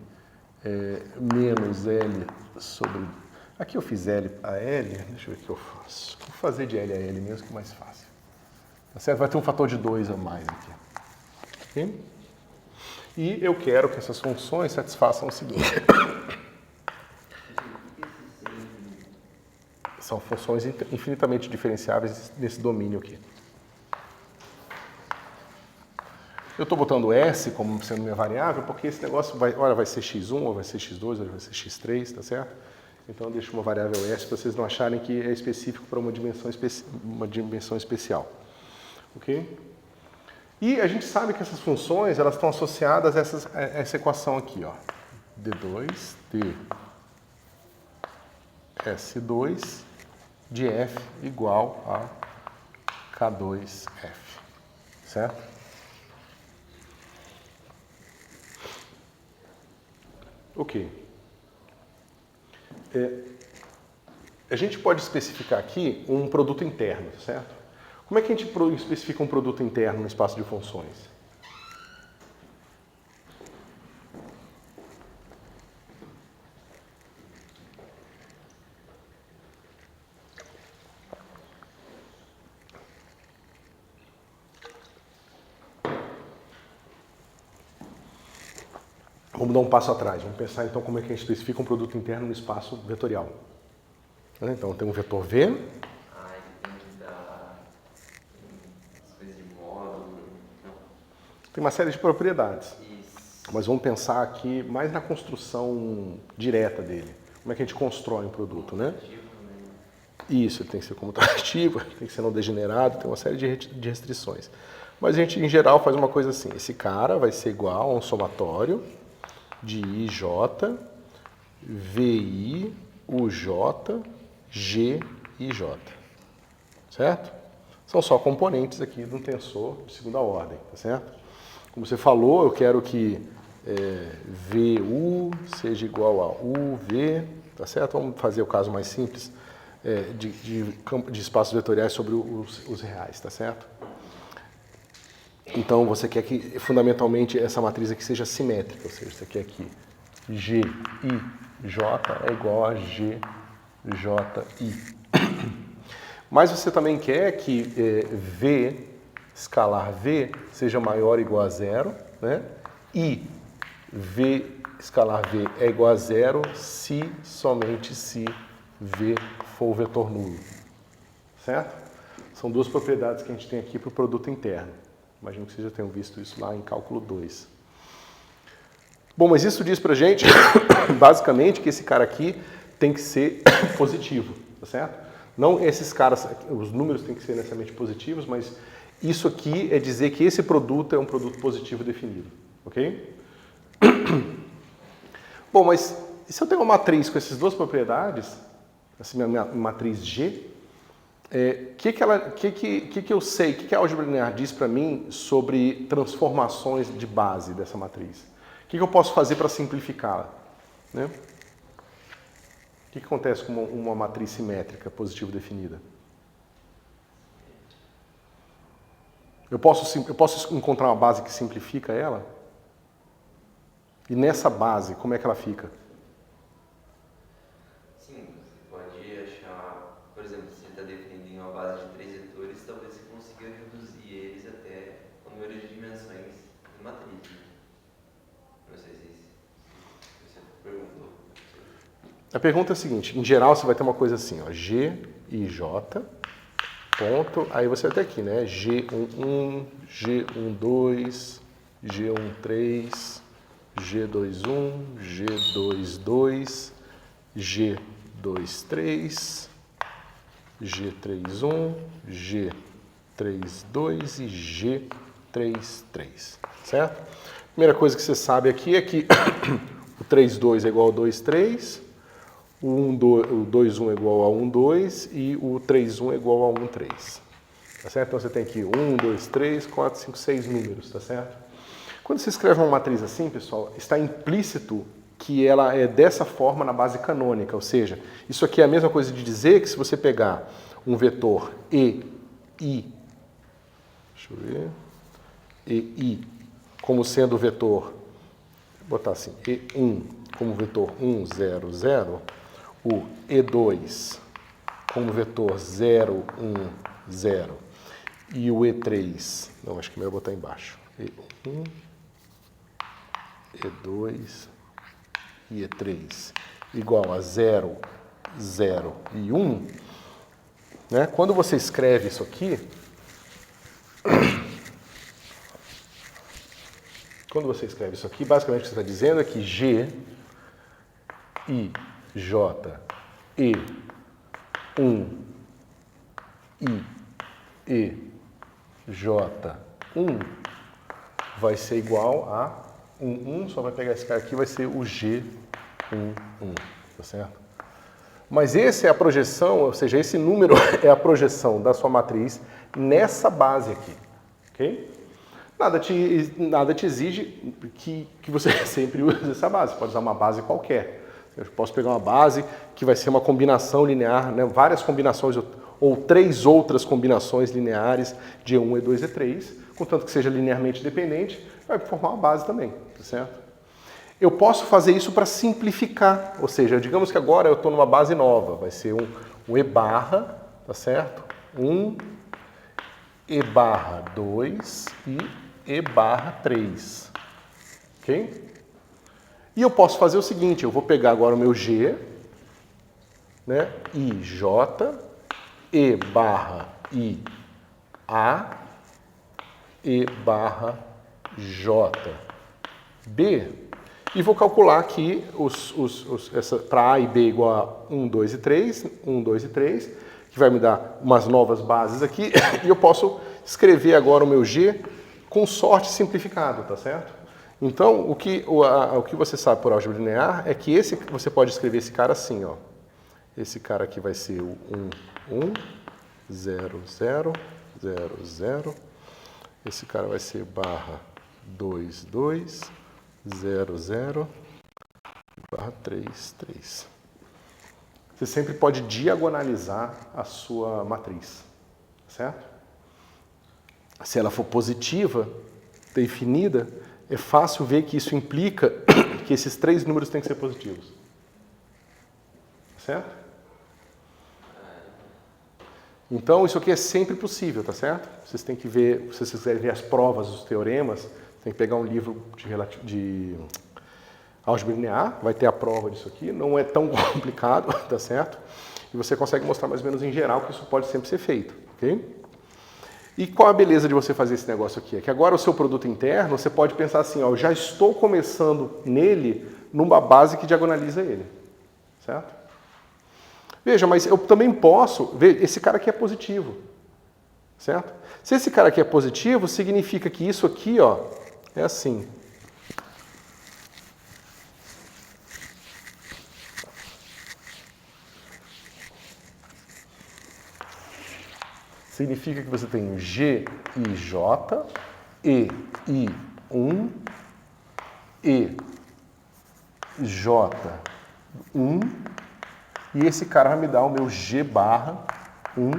menos L sobre... Aqui eu fiz L a L, deixa eu ver o que eu faço. Vou fazer de L a L mesmo, que é mais fácil. Tá certo? Vai ter um fator de 2 a mais aqui. Ok? E eu quero que essas funções satisfaçam o seguinte. São funções infinitamente diferenciáveis nesse domínio aqui. Eu estou botando S como sendo minha variável, porque esse negócio vai ser x1, ou vai ser x2, ou vai ser x3, tá certo? Então eu deixo uma variável S para vocês não acharem que é específico para uma dimensão especial. Ok? E a gente sabe que essas funções elas estão associadas a essa equação aqui, ó. D2, D, S2 de F igual a K2F, certo? Ok. a gente pode especificar aqui um produto interno, certo? Como é que a gente especifica um produto interno no espaço de funções? Vamos dar um passo atrás, vamos pensar então como é que a gente especifica um produto interno no espaço vetorial. Então tem um vetor V. Ele tem que dar as coisas de módulo. Não. Tem uma série de propriedades. Isso. Mas vamos pensar aqui mais na construção direta dele. Como é que a gente constrói um produto, né? Isso, ele tem que ser comutativo, tem que ser não degenerado, tem uma série de restrições. Mas a gente, em geral, faz uma coisa assim. Esse cara vai ser igual a um somatório de IJ, VI, UJ, G e J. Certo? São só componentes aqui de um tensor de segunda ordem, tá certo? Como você falou, eu quero que VU seja igual a UV, tá certo? Vamos fazer o caso mais simples de espaços vetoriais sobre os reais, tá certo? Então você quer que fundamentalmente essa matriz aqui seja simétrica, ou seja, você quer que GIJ é igual a GJI. Mas você também quer que V, escalar V, seja maior ou igual a zero, né? E V, escalar V é igual a zero se, somente se V for o vetor nulo. Certo? São duas propriedades que a gente tem aqui para o produto interno. Imagino que vocês já tenham visto isso lá em cálculo 2. Bom, mas isso diz pra gente, basicamente, que esse cara aqui tem que ser positivo, tá certo? Não esses caras, os números têm que ser necessariamente positivos, mas isso aqui é dizer que esse produto é um produto positivo definido, ok? Bom, mas e se eu tenho uma matriz com essas duas propriedades, assim, minha matriz G, que eu sei, o que a álgebra linear diz para mim sobre transformações de base dessa matriz? O que eu posso fazer para simplificá-la? Né? O que acontece com uma matriz simétrica positivo definida? Eu posso encontrar uma base que simplifica ela? E nessa base, como é que ela fica? Sim, você pode achar, por exemplo, se ele está definindo em uma base de 3 vetores, talvez você consiga reduzir eles até o número de dimensões de matriz. Não sei se você perguntou. A pergunta é a seguinte, em geral você vai ter uma coisa assim, ó, G e J, ponto, aí você vai ter aqui, né, G11, G12, G13, G21, G22, G23, G31, G32 e G33, certo? Primeira coisa que você sabe aqui é que o 3,2 é igual ao 2,3, o 2,1 é igual a 1,2 e o 3,1 é igual a 1,3. Tá certo? Então você tem aqui 1, 2, 3, 4, 5, 6 números, tá certo? Quando você escreve uma matriz assim, pessoal, está implícito que ela é dessa forma na base canônica, ou seja, isso aqui é a mesma coisa de dizer que se você pegar um vetor EI, deixa eu ver, EI como sendo o vetor, vou botar assim, E1 como vetor 1, 0, 0, o E2 como vetor 0, 1, 0 e o E3, não, acho que é melhor botar embaixo, E1, E2 e E3 igual a 0, 0 e 1, né? Quando você escreve isso aqui, basicamente o que você está dizendo é que G, I, J, E, 1, I, E, J, 1 vai ser igual a 1, 1, só vai pegar esse cara aqui, vai ser o G, 1, 1, tá certo? Mas essa é a projeção, ou seja, esse número é a projeção da sua matriz nessa base aqui, ok? Nada te exige que você sempre use essa base, você pode usar uma base qualquer, Eu posso pegar uma base que vai ser uma combinação linear, né? Várias combinações ou 3 outras combinações lineares de E1, E2, E3, contanto que seja linearmente dependente, vai formar uma base também, tá certo? Eu posso fazer isso para simplificar, ou seja, digamos que agora eu estou numa base nova, vai ser um E barra, tá certo? 1, E barra 2 e E barra 3, ok? E eu posso fazer o seguinte, eu vou pegar agora o meu G, né, IJ, E barra IA, E barra J, B, e vou calcular aqui para A e B igual a 1, 2 e 3, 1, 2 e 3, que vai me dar umas novas bases aqui, e eu posso escrever agora o meu G com sorte simplificado, tá certo? Então, o que você sabe por álgebra linear é que você pode escrever esse cara assim, ó. Esse cara aqui vai ser o 1, 1, 0, 0, 0, 0. Esse cara vai ser barra 2, 2, 0, 0, barra 3, 3. Você sempre pode diagonalizar a sua matriz, certo? Se ela for positiva, definida, é fácil ver que isso implica que esses 3 números têm que ser positivos. Certo? Então, isso aqui é sempre possível, tá certo? Vocês têm que ver, se vocês quiserem ver as provas dos teoremas, tem que pegar um livro de álgebra linear, vai ter a prova disso aqui, não é tão complicado, tá certo? E você consegue mostrar mais ou menos em geral que isso pode sempre ser feito, ok? E qual a beleza de você fazer esse negócio aqui? É que agora o seu produto interno, você pode pensar assim, ó, eu já estou começando nele numa base que diagonaliza ele, certo? Veja, mas eu também posso ver, esse cara aqui é positivo, certo? Se esse cara aqui é positivo, significa que isso aqui, ó, é assim. Significa que você tem G, I, J, E, I, 1, E, J, 1, e esse cara vai me dar o meu G barra 1, 1,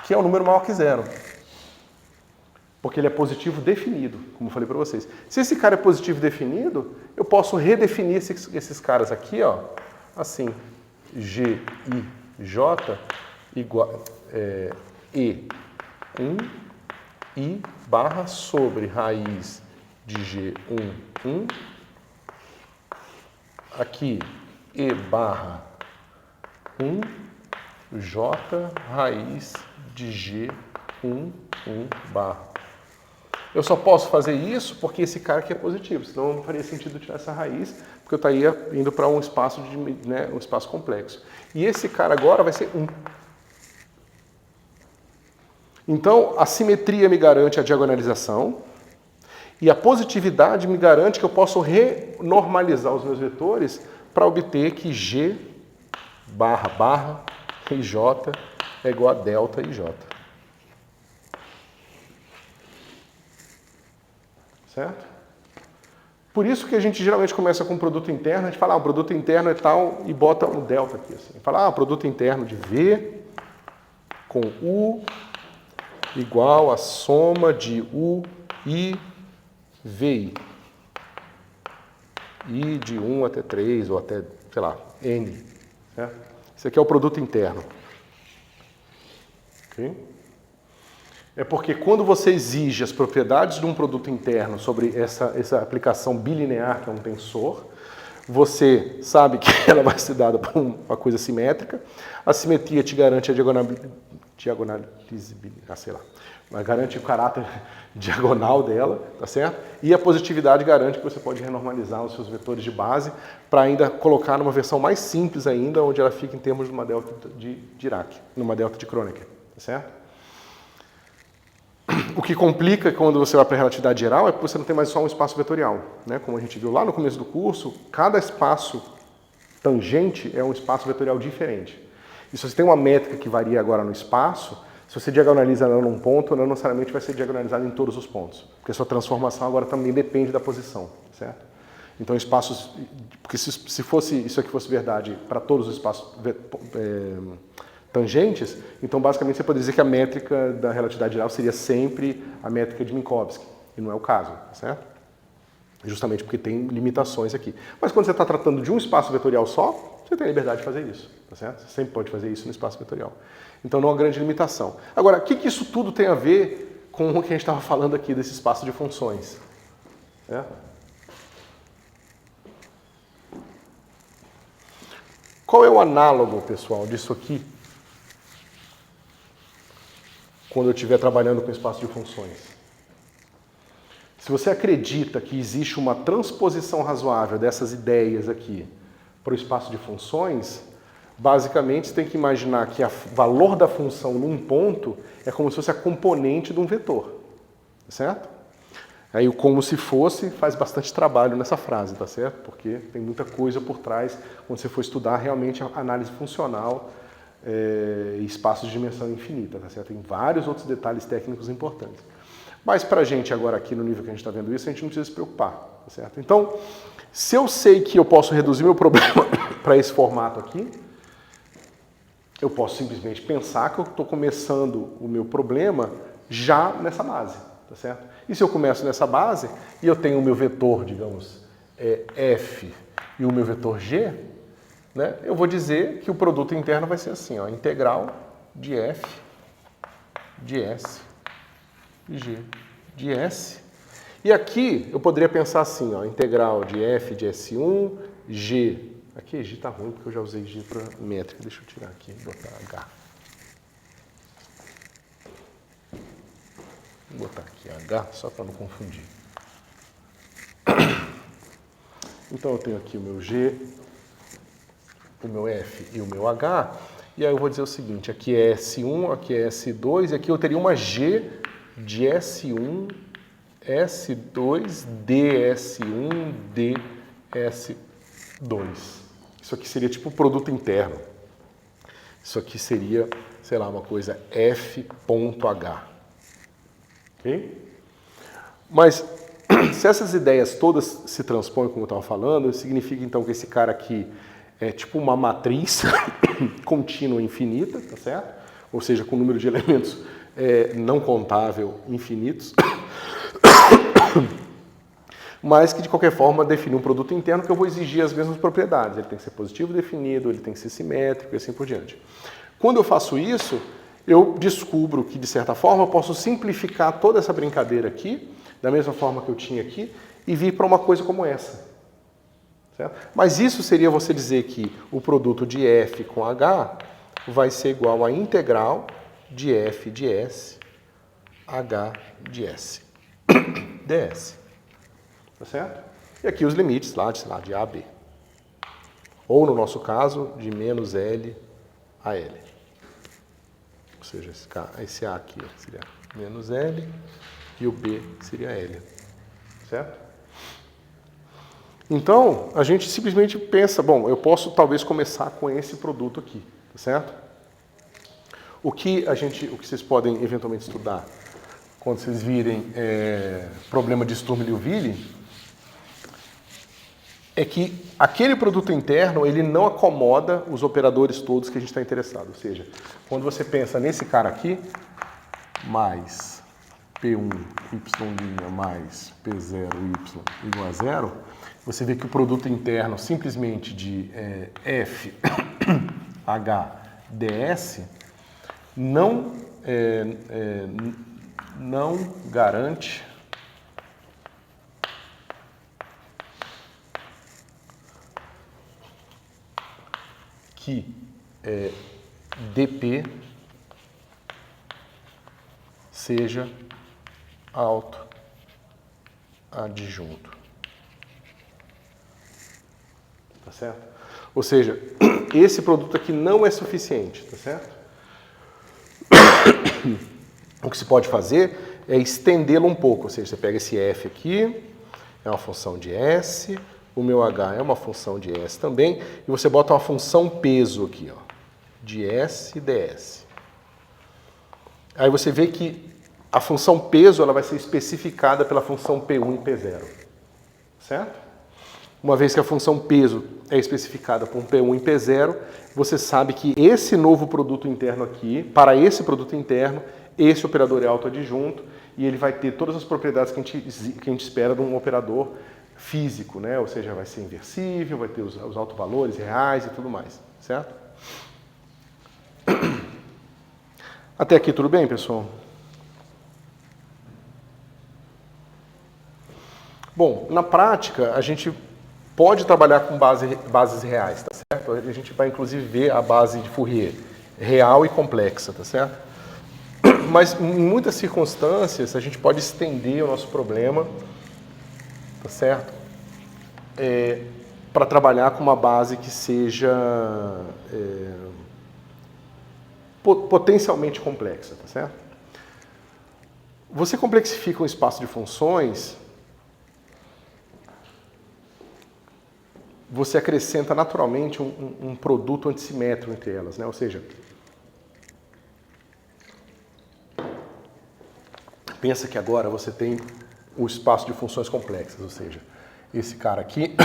que é o número maior que 0. Porque ele é positivo definido, como eu falei para vocês. Se esse cara é positivo definido, eu posso redefinir esses caras aqui, ó, assim, G, I, J, igual... E1, I barra sobre raiz de G1, 1. Aqui, E barra 1, J raiz de G1, 1 barra. Eu só posso fazer isso porque esse cara aqui é positivo, senão não faria sentido tirar essa raiz, porque eu estaria indo para um espaço, um espaço complexo. E esse cara agora vai ser 1. Então, a simetria me garante a diagonalização e a positividade me garante que eu posso renormalizar os meus vetores para obter que G barra barra IJ é igual a delta IJ. Certo? Por isso que a gente geralmente começa com produto interno, a gente fala, o produto interno é tal e bota um delta aqui. Assim. Fala, produto interno de V com U igual a soma de U e VI. I de 1 até 3, ou até, sei lá, N. Certo? Isso aqui é o produto interno. Ok? É porque quando você exige as propriedades de um produto interno sobre essa aplicação bilinear, que é um tensor, você sabe que ela vai ser dada por uma coisa simétrica, a simetria te garante a garante o caráter diagonal dela, tá certo? E a positividade garante que você pode renormalizar os seus vetores de base para ainda colocar numa versão mais simples ainda, onde ela fica em termos de uma delta de Dirac, numa delta de Kronecker, tá certo? O que complica quando você vai para a relatividade geral é que você não tem mais só um espaço vetorial, né? Como a gente viu lá no começo do curso, cada espaço tangente é um espaço vetorial diferente. E se você tem uma métrica que varia agora no espaço, se você diagonaliza ela num ponto, não necessariamente vai ser diagonalizado em todos os pontos, porque a sua transformação agora também depende da posição, certo? Então, espaços... Porque se fosse isso aqui fosse verdade para todos os espaços tangentes, então, basicamente, você poderia dizer que a métrica da relatividade geral seria sempre a métrica de Minkowski. E não é o caso, certo? Justamente porque tem limitações aqui. Mas quando você está tratando de um espaço vetorial só, você tem a liberdade de fazer isso, tá certo? Você sempre pode fazer isso no espaço vetorial. Então, não é uma grande limitação. Agora, o que isso tudo tem a ver com o que a gente estava falando aqui desse espaço de funções? Qual é o análogo, pessoal, disso aqui quando eu estiver trabalhando com espaço de funções? Se você acredita que existe uma transposição razoável dessas ideias aqui para o espaço de funções, basicamente você tem que imaginar que o valor da função num ponto é como se fosse a componente de um vetor, certo? Aí o como se fosse faz bastante trabalho nessa frase, tá certo? Porque tem muita coisa por trás quando você for estudar realmente a análise funcional e espaços de dimensão infinita, tá certo? Tem vários outros detalhes técnicos importantes. Mas para a gente agora aqui no nível que a gente está vendo isso, a gente não precisa se preocupar, tá certo? Então, se eu sei que eu posso reduzir meu problema para esse formato aqui, eu posso simplesmente pensar que eu estou começando o meu problema já nessa base, tá certo? E se eu começo nessa base e eu tenho o meu vetor, digamos, f e o meu vetor g, né, eu vou dizer que o produto interno vai ser assim, ó, integral de f de s g de s. E aqui eu poderia pensar assim, ó, integral de f de S1, g. Aqui g está ruim porque eu já usei g para métrica. Deixa eu tirar aqui e botar h. Vou botar aqui h só para não confundir. Então eu tenho aqui o meu g, o meu f e o meu h. E aí eu vou dizer o seguinte, aqui é S1, aqui é S2, e aqui eu teria uma g de S1, S2, DS1, DS2. Isso aqui seria tipo o produto interno. Isso aqui seria, sei lá, uma coisa F.H. Ok? Mas se essas ideias todas se transpõem, como eu estava falando, significa então que esse cara aqui é tipo uma matriz contínua infinita, tá certo? Ou seja, com um número de elementos não contável infinitos, mas que de qualquer forma define um produto interno que eu vou exigir as mesmas propriedades. Ele tem que ser positivo definido, ele tem que ser simétrico e assim por diante. Quando eu faço isso, eu descubro que, de certa forma, eu posso simplificar toda essa brincadeira aqui, da mesma forma que eu tinha aqui, e vir para uma coisa como essa. Certo? Mas isso seria você dizer que o produto de f com h vai ser igual a integral de f de s, h de s, ds. Tá certo? E aqui os limites lá, de a a b. Ou, no nosso caso, de menos L a L. Ou seja, esse A aqui seria menos L e o B seria L. Certo? Então, a gente simplesmente pensa, bom, eu posso talvez começar com esse produto aqui. Tá certo? O que vocês podem eventualmente estudar quando vocês virem problema de Sturm-Liouville é que aquele produto interno ele não acomoda os operadores todos que a gente está interessado. Ou seja, quando você pensa nesse cara aqui, mais P1y' mais P0y igual a 0, você vê que o produto interno simplesmente de f h ds não garante que dp seja autoadjunto. Tá certo? Ou seja, esse produto aqui não é suficiente, tá certo? O que se pode fazer é estendê-lo um pouco, ou seja, você pega esse f aqui, é uma função de s, o meu h é uma função de s também, e você bota uma função peso aqui, ó, de s e ds. Aí você vê que a função peso ela vai ser especificada pela função p1 e p0, certo? uma vez que a função peso é especificada por um P1 e P0, você sabe que esse novo produto interno aqui, para esse produto interno, esse operador é autoadjunto e ele vai ter todas as propriedades que a gente espera de um operador físico, né? Ou seja, vai ser inversível, vai ter os autovalores reais e tudo mais, certo? Até aqui tudo bem, pessoal? Bom, na prática, a gente pode trabalhar com bases reais, tá certo? A gente vai, inclusive, ver a base de Fourier real e complexa, tá certo? Mas, em muitas circunstâncias, a gente pode estender o nosso problema, tá certo? Para trabalhar com uma base que seja potencialmente complexa, tá certo? Você complexifica um espaço de funções, você acrescenta naturalmente um produto antissimétrico entre elas, né? Ou seja, pensa que agora você tem o espaço de funções complexas, ou seja, esse cara aqui,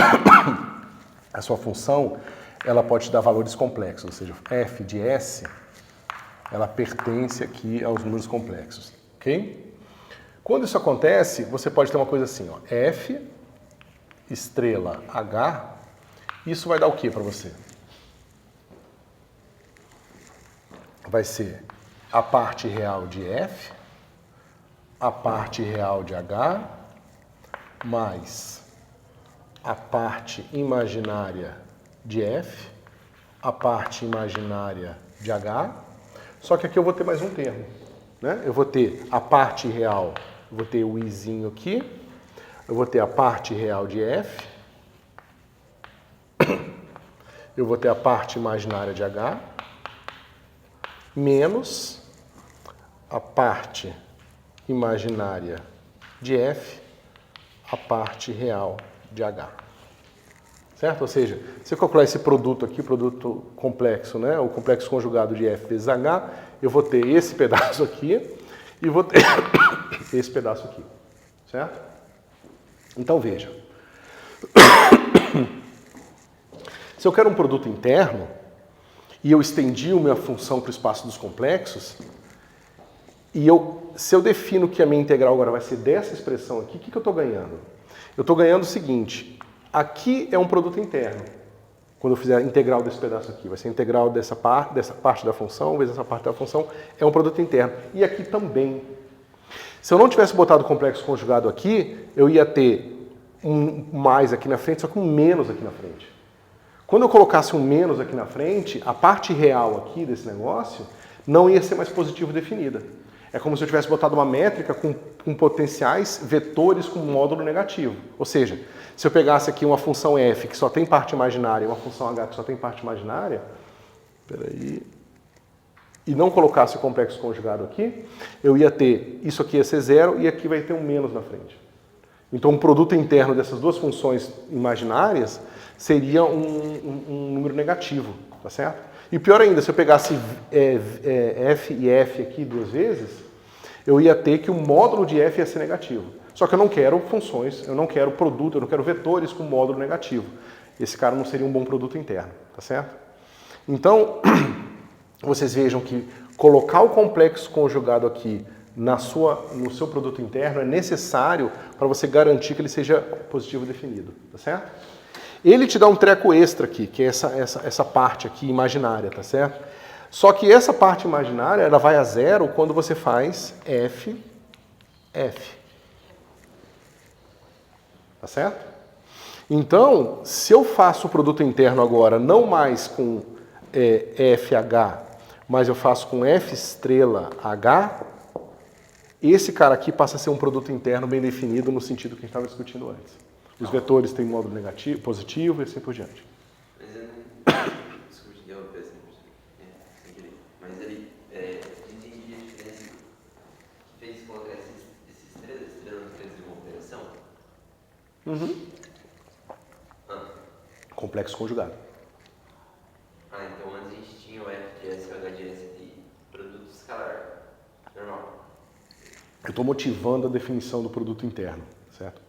a sua função, ela pode te dar valores complexos, ou seja, f de S, ela pertence aqui aos números complexos, ok? Quando isso acontece, você pode ter uma coisa assim, ó, f estrela h, isso vai dar o que para você? Vai ser a parte real de f, a parte real de h, mais a parte imaginária de f, a parte imaginária de h, só que aqui eu vou ter mais um termo, né? Eu vou ter a parte real, eu vou ter o izinho aqui, eu vou ter a parte real de f, eu vou ter a parte imaginária de h, menos a parte imaginária de f, a parte real de h. Certo? Ou seja, se eu calcular esse produto aqui, produto complexo, né? O complexo conjugado de f vezes h, eu vou ter esse pedaço aqui e vou ter esse pedaço aqui. Certo? Então veja. Se eu quero um produto interno e eu estendi a minha função para o espaço dos complexos, e se eu defino que a minha integral agora vai ser dessa expressão aqui, o que eu estou ganhando? Eu estou ganhando o seguinte, aqui é um produto interno. Quando eu fizer a integral desse pedaço aqui, vai ser a integral dessa parte da função, vezes essa parte da função, é um produto interno. E aqui também. Se eu não tivesse botado o complexo conjugado aqui, eu ia ter um mais aqui na frente, só que um menos aqui na frente. Quando eu colocasse um menos aqui na frente, a parte real aqui desse negócio não ia ser mais positivo definida. É como se eu tivesse botado uma métrica com potenciais vetores com módulo negativo. Ou seja, se eu pegasse aqui uma função f que só tem parte imaginária e uma função h que só tem parte imaginária, e não colocasse o complexo conjugado aqui, eu ia ter, isso aqui ia ser zero e aqui vai ter um menos na frente. Então, o produto interno dessas duas funções imaginárias seria um número negativo, tá certo? E pior ainda, se eu pegasse f e f aqui duas vezes, eu ia ter que o módulo de f ia ser negativo. Só que eu não quero funções, eu não quero produto, eu não quero vetores com módulo negativo. Esse cara não seria um bom produto interno, tá certo? Então, vocês vejam que colocar o complexo conjugado aqui no seu produto interno é necessário para você garantir que ele seja positivo definido, tá certo? Ele te dá um treco extra aqui, que é essa parte aqui imaginária, tá certo? Só que essa parte imaginária, ela vai a zero quando você faz f. Tá certo? Então, se eu faço o produto interno agora não mais com FH, mas eu faço com F estrela H, esse cara aqui passa a ser um produto interno bem definido no sentido que a gente estava discutindo antes. Os vetores têm módulo negativo, positivo e assim por diante. Mas eu não... Desculpe, interromper assim, sem querer. Mas ele, entendi a diferença que fez colocar esses três estrelas de uma operação? Uhum. Complexo conjugado. Então antes a gente tinha o F de S e o H de S de produto escalar. Normal. Eu estou motivando a definição do produto interno, certo?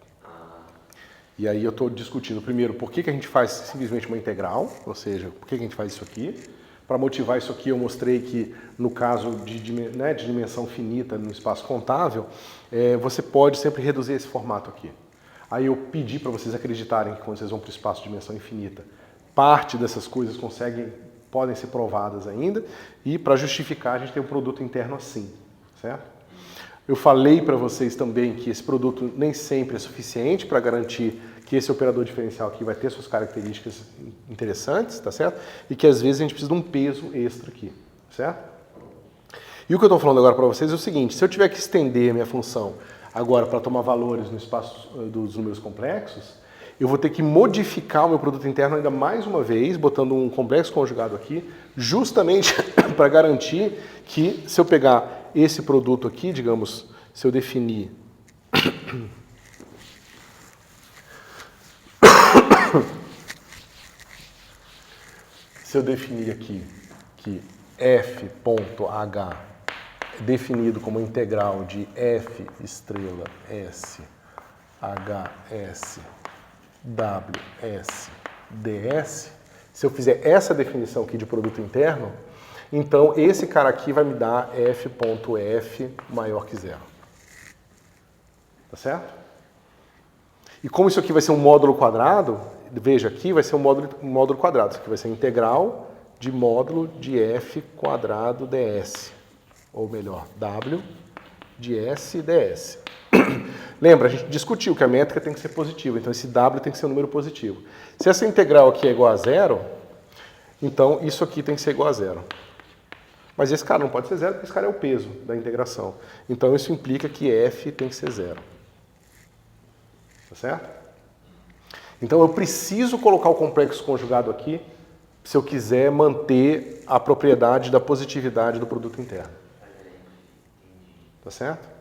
E aí eu estou discutindo primeiro por que a gente faz simplesmente uma integral, ou seja, por que a gente faz isso aqui. Para motivar isso aqui eu mostrei que no caso de dimensão finita no espaço contável, você pode sempre reduzir esse formato aqui. Aí eu pedi para vocês acreditarem que quando vocês vão para o espaço de dimensão infinita, parte dessas coisas podem ser provadas ainda, e para justificar a gente tem um produto interno assim, certo? Eu falei para vocês também que esse produto nem sempre é suficiente para garantir que esse operador diferencial aqui vai ter suas características interessantes, tá certo? E que às vezes a gente precisa de um peso extra aqui, certo? E o que eu estou falando agora para vocês é o seguinte: se eu tiver que estender minha função agora para tomar valores no espaço dos números complexos, eu vou ter que modificar o meu produto interno ainda mais uma vez, botando um complexo conjugado aqui, justamente para garantir que se eu pegar esse produto aqui, digamos, se eu definir aqui que f.h é definido como integral de f estrela s hs ws ds, se eu fizer essa definição aqui de produto interno, então esse cara aqui vai me dar f.f maior que zero. Tá certo? E como isso aqui vai ser um módulo quadrado, veja aqui vai ser um módulo quadrado. Isso aqui vai ser integral de módulo de f quadrado ds. Ou melhor, w de s ds. Lembra, a gente discutiu que a métrica tem que ser positiva, então esse w tem que ser um número positivo. Se essa integral aqui é igual a zero, então isso aqui tem que ser igual a zero. Mas esse cara não pode ser zero, porque esse cara é o peso da integração. Então isso implica que f tem que ser zero. Tá certo? Então eu preciso colocar o complexo conjugado aqui se eu quiser manter a propriedade da positividade do produto interno. Tá certo?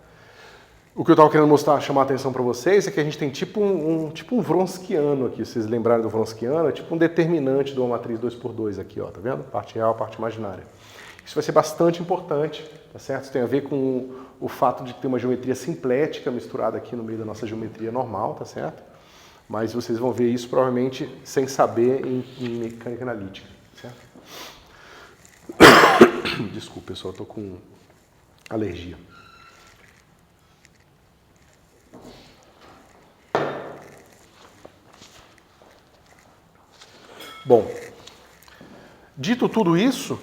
O que eu estava querendo chamar a atenção para vocês é que a gente tem tipo um Wronskiano aqui. Se vocês lembrarem do Wronskiano, é tipo um determinante de uma matriz 2×2 aqui, ó, tá vendo? Parte real, parte imaginária. Isso vai ser bastante importante, tá certo? Isso tem a ver com o fato de ter uma geometria simplética misturada aqui no meio da nossa geometria normal, tá certo? Mas vocês vão ver isso provavelmente sem saber em mecânica analítica, certo? Desculpa, pessoal, eu tô com alergia. Bom, dito tudo isso,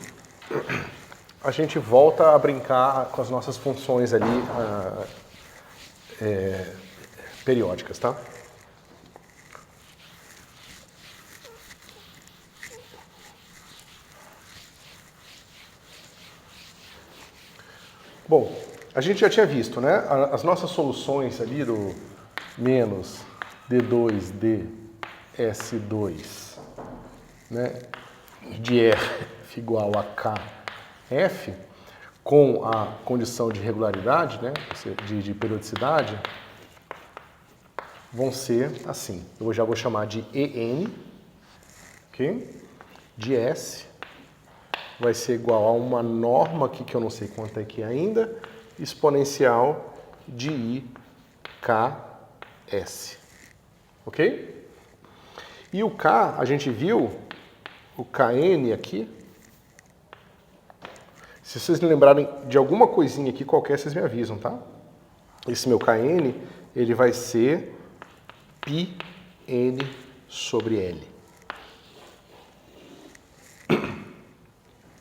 a gente volta a brincar com as nossas funções ali periódicas, tá? Bom, a gente já tinha visto, né? As nossas soluções ali do menos D2, DS2, né, de F igual a KF, com a condição de regularidade, né, de periodicidade, vão ser assim. Eu já vou chamar de EN, ok? De S vai ser igual a uma norma aqui, que eu não sei quanto é que é ainda, exponencial de IKS, ok? E o K, a gente viu, o KN aqui, se vocês me lembrarem de alguma coisinha aqui qualquer, vocês me avisam, tá? Esse meu KN, ele vai ser πn sobre L.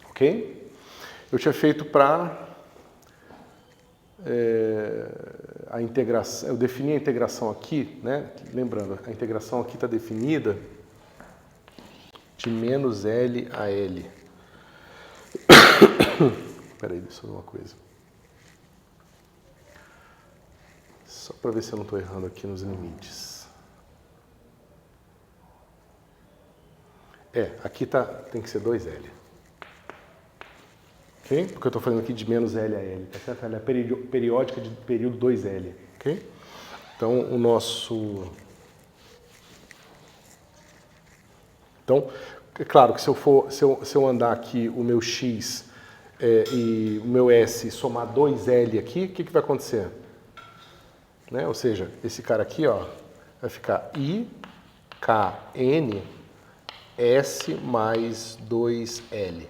Ok? Eu tinha feito para a integração, eu defini a integração aqui, né? Lembrando, a integração aqui está definida de menos L a L. Espera aí, deixa eu ver uma coisa. Só para ver se eu não estou errando aqui nos limites. Aqui tem que ser 2L. Ok? Porque eu estou falando aqui de menos L a L. Tá certo? Ela é periódica de período 2L. Ok? Então, o nosso... Então, é claro que se eu andar aqui o meu X e o meu S somar 2L aqui, o que vai acontecer? Né? Ou seja, esse cara aqui, ó, Vai ficar I, K, N, S mais 2L.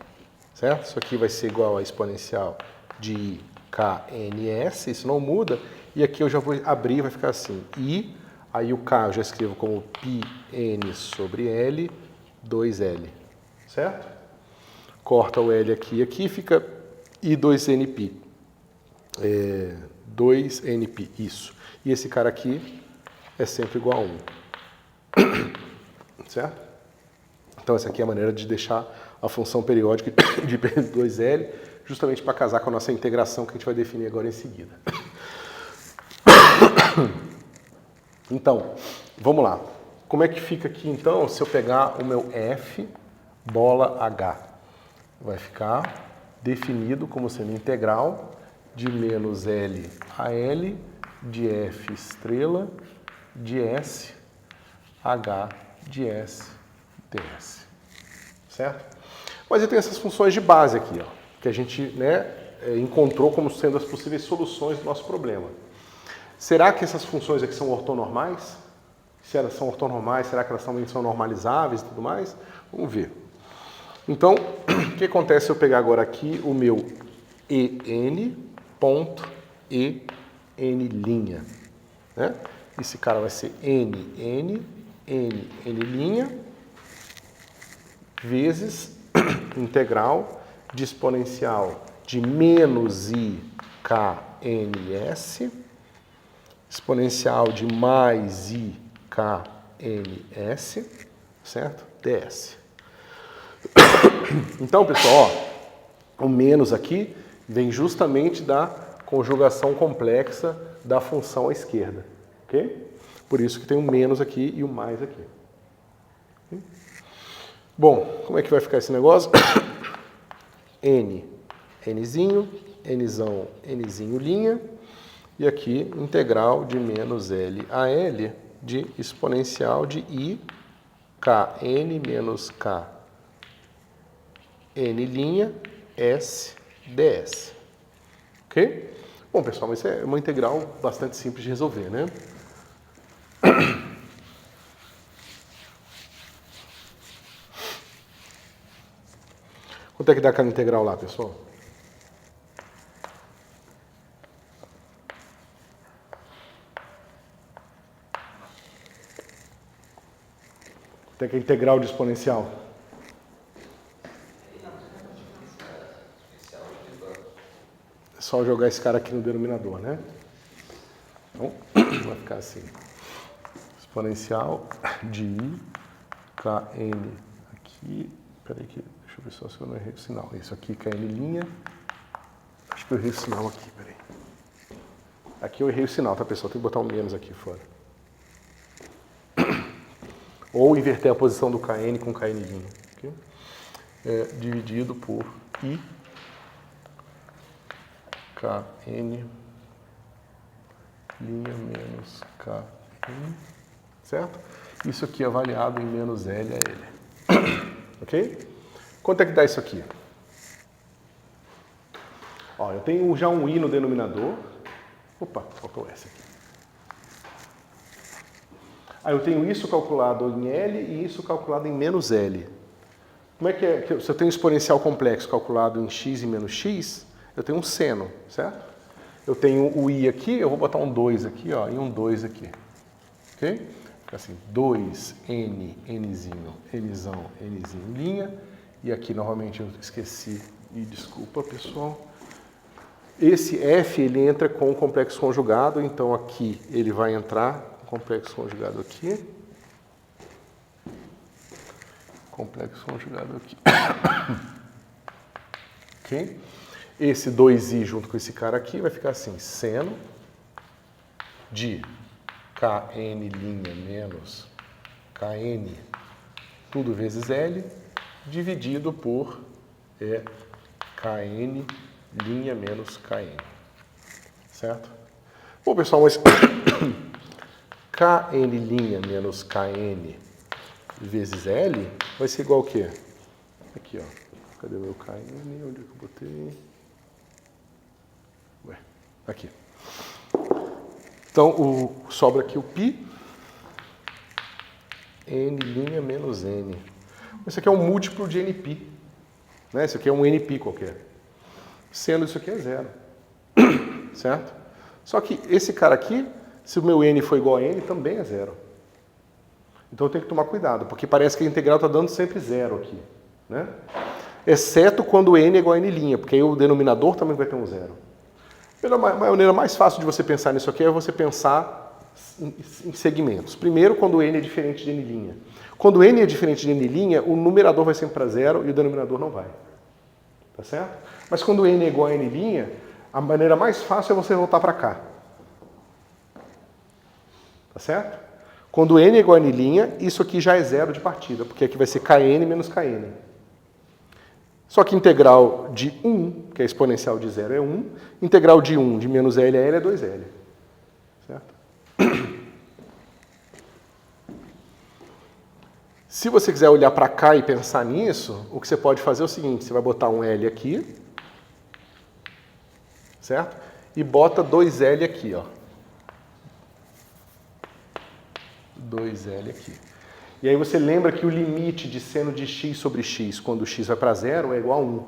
Certo? Isso aqui vai ser igual a exponencial de I, K, N, S. Isso não muda. E aqui eu já vou abrir, vai ficar assim. I, aí o K eu já escrevo como π N sobre L, 2L. Certo? Corta o L aqui e aqui, fica I2Nπ. 2Nπ, isso. E esse cara aqui é sempre igual a 1. Certo? Então essa aqui é a maneira de deixar a função periódica de P2L, justamente para casar com a nossa integração que a gente vai definir agora em seguida. Então, vamos lá. Como é que fica aqui então se eu pegar o meu F bola H? Vai ficar definido como sendo integral de menos L a L de F estrela de S H de S ds. Certo? Mas eu tenho essas funções de base aqui, ó, que a gente encontrou como sendo as possíveis soluções do nosso problema. Será que essas funções aqui são ortonormais? Se elas são ortonormais, será que elas também são normalizáveis e tudo mais? Vamos ver. Então, o que acontece se eu pegar agora aqui o meu EN ponto EN linha? Né? Esse cara vai ser N linha vezes integral de exponencial de menos I K N S exponencial de mais I K N S, certo? ds. Então, pessoal, ó, o menos aqui vem justamente da conjugação complexa da função à esquerda, ok? Por isso que tem o menos aqui e o mais aqui. Okay? Bom, como é que vai ficar esse negócio? N, Nzinho, Nzão, Nzinho linha, e aqui integral de menos L a L de exponencial de I, Kn menos K, N linha, S, ds. Ok? Bom, pessoal, mas isso é uma integral bastante simples de resolver, né? Quanto é que dá aquela integral lá, pessoal? Quanto é que é a integral de exponencial? É só jogar esse cara aqui no denominador, né? Então, vai ficar assim. Exponencial de I, Kn aqui. Peraí que deixa eu ver só se eu não errei o sinal. Isso aqui, Kn linha. Acho que eu errei o sinal aqui, peraí. Aqui eu errei o sinal, tá, pessoal? Tem que botar um menos aqui fora. Ou inverter a posição do Kn com Kn linha. Okay? Dividido por I, Kn linha menos Kn. Certo? Isso aqui é avaliado em menos L a L. Ok? Quanto é que dá isso aqui? Ó, eu tenho já um I no denominador. Opa, faltou S aqui. Aí eu tenho isso calculado em L e isso calculado em menos L. Como é que é? Se eu tenho um exponencial complexo calculado em x e menos x, eu tenho um seno, certo? Eu tenho o I aqui, eu vou botar um 2 aqui, ó, e um 2 aqui. Ok? Fica assim, 2N, Nzinho, Nzão, Nzinho, linha. E aqui, novamente, eu esqueci. E desculpa, pessoal. Esse F, ele entra com o complexo conjugado. Então, aqui, ele vai entrar com o complexo conjugado aqui. Complexo conjugado aqui. Ok? Esse 2i junto com esse cara aqui vai ficar assim, seno de Kn linha menos Kn, tudo vezes L, dividido por Kn linha menos Kn. Certo? Bom, pessoal, mas Kn linha menos Kn vezes L vai ser igual ao quê? Aqui, ó. Cadê o meu Kn? Onde é que eu botei? Ué, aqui. Então, sobra aqui o π, n' menos n. Isso aqui é um múltiplo de nπ. Né? Isso aqui é um nπ qualquer. Sendo isso aqui é zero. Certo? Só que esse cara aqui, se o meu n for igual a n, também é zero. Então eu tenho que tomar cuidado, porque parece que a integral está dando sempre zero aqui. Né? Exceto quando n é igual a n', porque aí o denominador também vai ter um zero. A maneira mais fácil de você pensar nisso aqui é você pensar em segmentos. Primeiro, quando n é diferente de n'. Quando n é diferente de n', o numerador vai sempre para zero e o denominador não vai. Tá certo? Mas quando n é igual a n', a maneira mais fácil é você voltar para cá. Tá certo? Quando n é igual a n', isso aqui já é zero de partida, porque aqui vai ser kn menos kn. Só que integral de 1, que é exponencial de 0, é 1. Integral de 1 de menos L a L é 2L. Certo? Se você quiser olhar para cá e pensar nisso, o que você pode fazer é o seguinte, você vai botar um L aqui, certo? E bota 2L aqui, ó. 2L aqui. E aí você lembra que o limite de seno de x sobre x, quando x vai para zero, é igual a 1.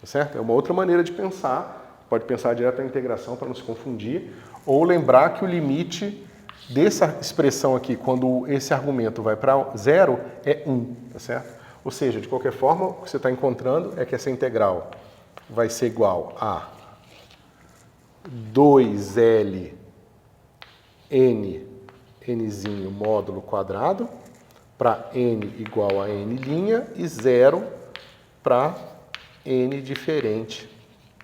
Tá certo? É uma outra maneira de pensar. Pode pensar direto na integração para não se confundir. Ou lembrar que o limite dessa expressão aqui, quando esse argumento vai para zero, é 1. Tá certo? Ou seja, de qualquer forma, o que você está encontrando é que essa integral vai ser igual a 2L nzinho módulo quadrado para n igual a n' e 0 para n diferente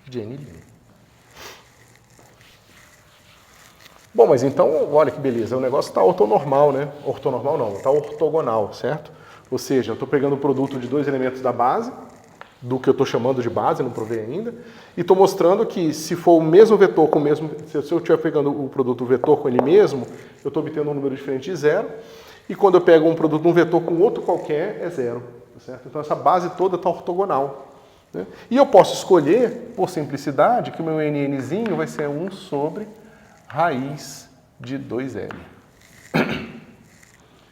de n'. Bom, mas então, olha que beleza, o negócio está ortonormal, né? Ortonormal não, está ortogonal, certo? Ou seja, eu estou pegando o produto de dois elementos da base, do que eu estou chamando de base, não provei ainda, e estou mostrando que se for o mesmo vetor com o mesmo... Se eu estiver pegando o produto vetor com ele mesmo, eu estou obtendo um número diferente de zero, e quando eu pego um produto de um vetor com outro qualquer, é zero. Certo? Então essa base toda está ortogonal. Né? E eu posso escolher, por simplicidade, que o meu nzinho vai ser 1 sobre raiz de 2L.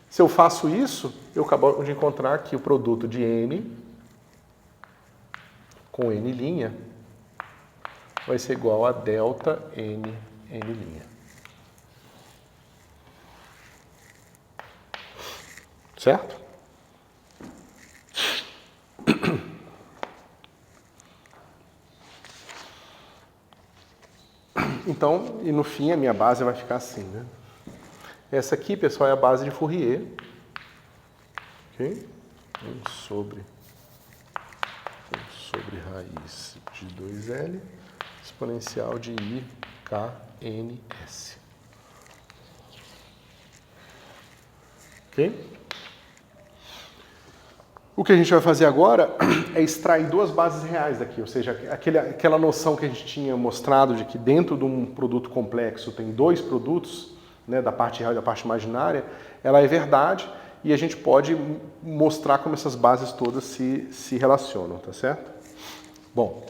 Se eu faço isso, eu acabo de encontrar que o produto de n com n' vai ser igual a delta n. Certo? Então, e no fim a minha base vai ficar assim, né? Essa aqui, pessoal, é a base de Fourier. Ok? 1 sobre raiz de 2L exponencial de IKNS. Ok? O que a gente vai fazer agora é extrair duas bases reais daqui, ou seja, aquela noção que a gente tinha mostrado de que dentro de um produto complexo tem dois produtos, né, da parte real e da parte imaginária, ela é verdade e a gente pode mostrar como essas bases todas se relacionam, tá certo? Bom,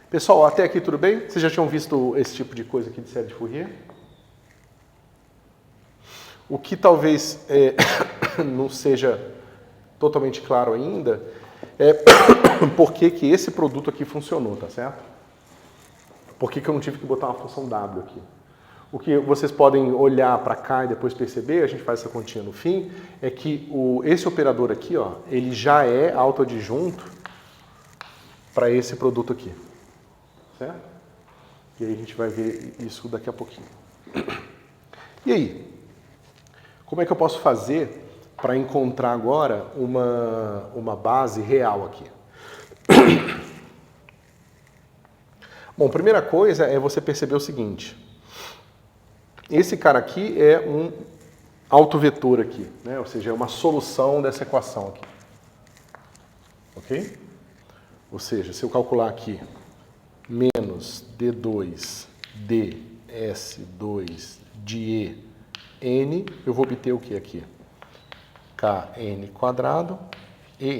pessoal, até aqui tudo bem? Vocês já tinham visto esse tipo de coisa aqui de série de Fourier? O que talvez não seja totalmente claro ainda é por que esse produto aqui funcionou, tá certo? Por que eu não tive que botar uma função W aqui? O que vocês podem olhar para cá e depois perceber, a gente faz essa continha no fim, é que esse operador aqui, ó, ele já é autoadjunto para esse produto aqui, certo? E aí a gente vai ver isso daqui a pouquinho. E aí? Como é que eu posso fazer para encontrar agora uma base real aqui? Bom, primeira coisa é você perceber o seguinte. Esse cara aqui é um autovetor aqui, né? Ou seja, é uma solução dessa equação aqui. Ok? Ou seja, se eu calcular aqui menos D2 ds2 de n, eu vou obter o que aqui? Kn quadrado en.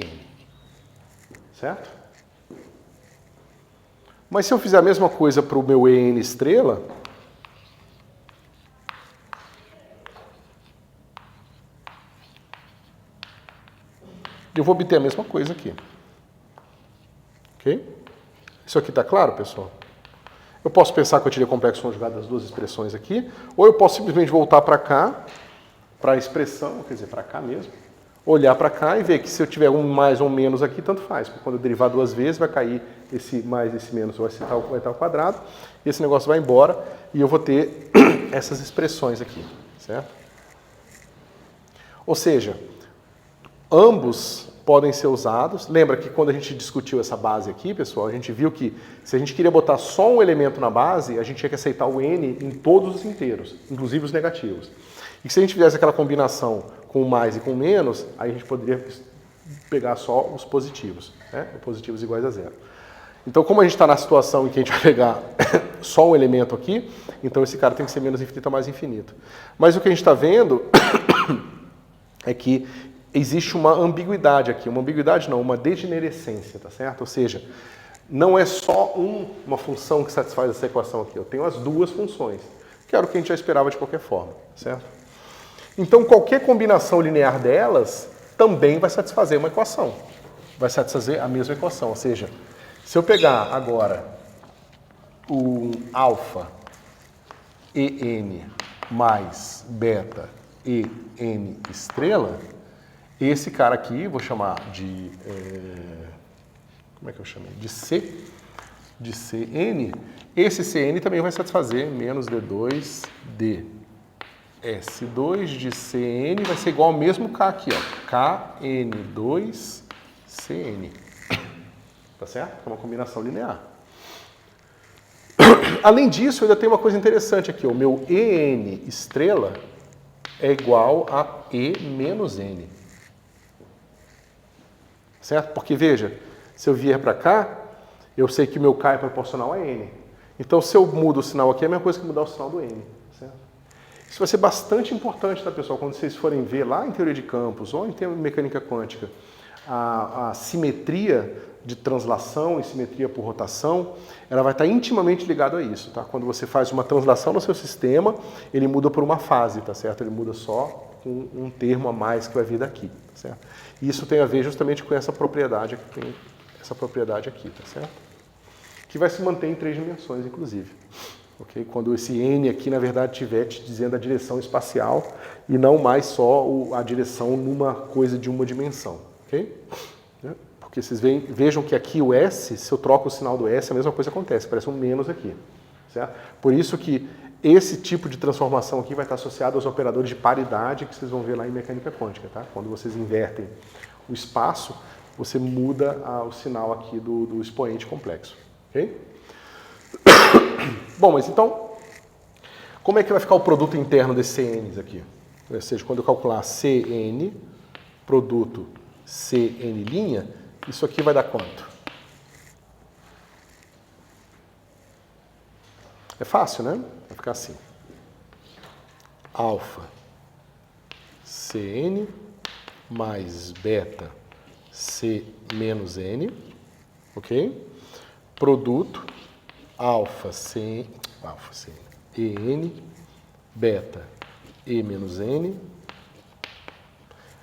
Certo? Mas se eu fizer a mesma coisa para o meu en estrela, eu vou obter a mesma coisa aqui. Ok? Isso aqui está claro, pessoal? Eu posso pensar que eu tirei o complexo conjugado das duas expressões aqui, ou eu posso simplesmente voltar para cá, para a expressão, quer dizer, para cá mesmo, olhar para cá e ver que se eu tiver um mais ou um menos aqui, tanto faz. Porque quando eu derivar duas vezes, vai cair esse mais e esse menos, vai estar ao quadrado, e esse negócio vai embora, e eu vou ter essas expressões aqui, certo? Ou seja, ambos podem ser usados. Lembra que quando a gente discutiu essa base aqui, pessoal, a gente viu que se a gente queria botar só um elemento na base, a gente tinha que aceitar o n em todos os inteiros, inclusive os negativos. E se a gente fizesse aquela combinação com mais e com menos, aí a gente poderia pegar só os positivos, né? Positivos iguais a zero. Então, como a gente está na situação em que a gente vai pegar só um elemento aqui, então esse cara tem que ser menos infinito a mais infinito. Mas o que a gente está vendo é que existe uma ambiguidade aqui. Uma ambiguidade não, uma degenerescência, tá certo? Ou seja, não é só uma função que satisfaz essa equação aqui. Eu tenho as duas funções, que era o que a gente já esperava de qualquer forma, certo? Então, qualquer combinação linear delas também vai satisfazer uma equação. Vai satisfazer a mesma equação. Ou seja, se eu pegar agora o alfa en mais beta en estrela, esse cara aqui, vou chamar de... como é que eu chamei? De C. De Cn. Esse Cn também vai satisfazer menos D2D. S2 de Cn vai ser igual ao mesmo K aqui, ó. Kn2Cn. Tá certo? É uma combinação linear. Além disso, eu ainda tenho uma coisa interessante aqui. O meu En estrela é igual a E menos N. Certo? Porque, veja, se eu vier para cá, eu sei que o meu K é proporcional a N. Então, se eu mudo o sinal aqui, é a mesma coisa que mudar o sinal do N. Certo? Isso vai ser bastante importante, tá, pessoal? Quando vocês forem ver lá em teoria de campos ou em mecânica quântica, a simetria de translação e simetria por rotação, ela vai estar intimamente ligada a isso, tá? Quando você faz uma translação no seu sistema, ele muda por uma fase, tá certo? Ele muda só com um termo a mais que vai vir daqui, tá certo? E isso tem a ver justamente com essa propriedade aqui, tá certo? Que vai se manter em 3 dimensões, inclusive. Okay? Quando esse N aqui, na verdade, estiver te dizendo a direção espacial e não mais só a direção numa coisa de uma dimensão. Okay? Porque vocês vejam que aqui o S, se eu troco o sinal do S, a mesma coisa acontece, parece um menos aqui. Certo? Por isso que esse tipo de transformação aqui vai estar associado aos operadores de paridade que vocês vão ver lá em mecânica quântica. Tá? Quando vocês invertem o espaço, você muda o sinal aqui do expoente complexo. Okay? Bom, mas então, como é que vai ficar o produto interno desses CNs aqui? Ou seja, quando eu calcular CN, produto CN', isso aqui vai dar quanto? É fácil, né? Vai ficar assim. Alfa CN mais beta C menos N, ok? Produto alfa CN, EN, beta E menos N.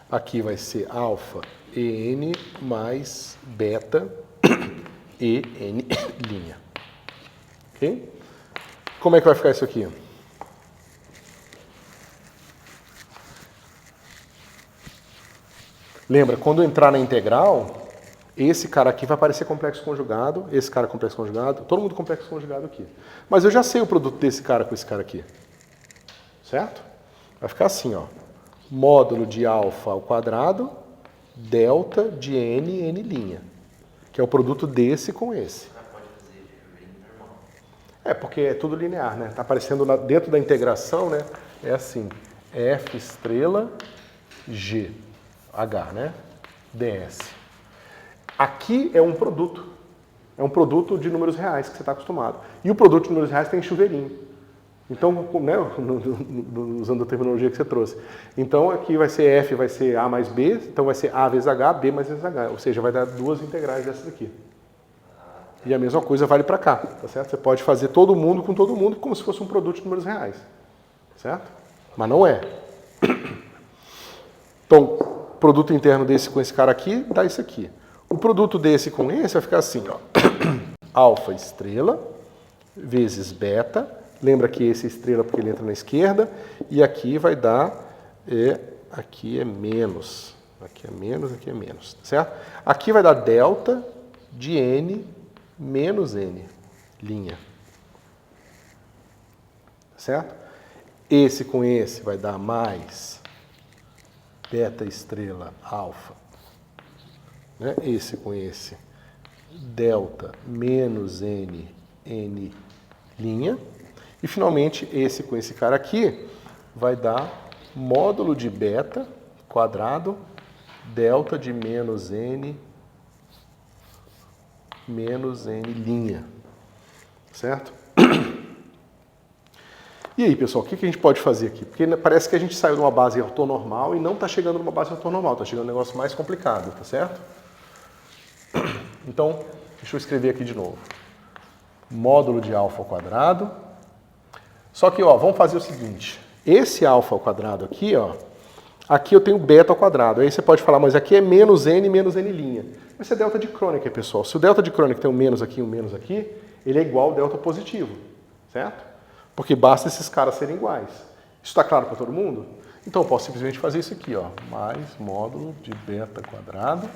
Aqui vai ser alfa EN mais beta EN'. Ok? Como é que vai ficar isso aqui? Lembra, quando entrar na integral, esse cara aqui vai aparecer complexo conjugado, esse cara complexo conjugado, todo mundo complexo conjugado aqui. Mas eu já sei o produto desse cara com esse cara aqui. Certo? Vai ficar assim, ó. Módulo de alfa ao quadrado, delta de N', que é o produto desse com esse. Pode fazer normal. É, porque é tudo linear, né? Tá aparecendo dentro da integração, né? É assim, F estrela G, H, né? ds. Aqui é um produto. É um produto de números reais que você está acostumado. E o produto de números reais tem chuveirinho. Então, né, usando a terminologia que você trouxe. Então, aqui vai ser F, vai ser A mais B, então vai ser A vezes H, B mais vezes H. Ou seja, vai dar duas integrais dessas aqui. E a mesma coisa vale para cá, tá certo? Você pode fazer todo mundo com todo mundo como se fosse um produto de números reais. Certo? Mas não é. Então, produto interno desse com esse cara aqui dá isso aqui. O produto desse com esse vai ficar assim, ó. Alfa estrela vezes beta. Lembra que esse é estrela porque ele entra na esquerda. E aqui vai dar, aqui é menos. Aqui é menos, aqui é menos, certo? Aqui vai dar delta de N menos N, linha. Certo? Esse com esse vai dar mais beta estrela alfa. Né? Esse com esse, delta menos N, N linha. E finalmente esse com esse cara aqui vai dar módulo de beta quadrado delta de menos N linha. Certo? E aí, pessoal, o que a gente pode fazer aqui? Porque parece que a gente saiu de uma base ortonormal e não está chegando numa base ortonormal, está chegando um negócio mais complicado, tá certo? Então, deixa eu escrever aqui de novo. Módulo de alfa ao quadrado. Só que, ó, vamos fazer o seguinte. Esse alfa ao quadrado aqui, ó, aqui eu tenho beta ao quadrado. Aí você pode falar, mas aqui é menos n linha. Isso é delta de Kronecker, pessoal. Se o delta de Kronecker tem um menos aqui e um menos aqui, ele é igual ao delta positivo, certo? Porque basta esses caras serem iguais. Isso está claro para todo mundo? Então eu posso simplesmente fazer isso aqui, ó, mais módulo de beta quadrado,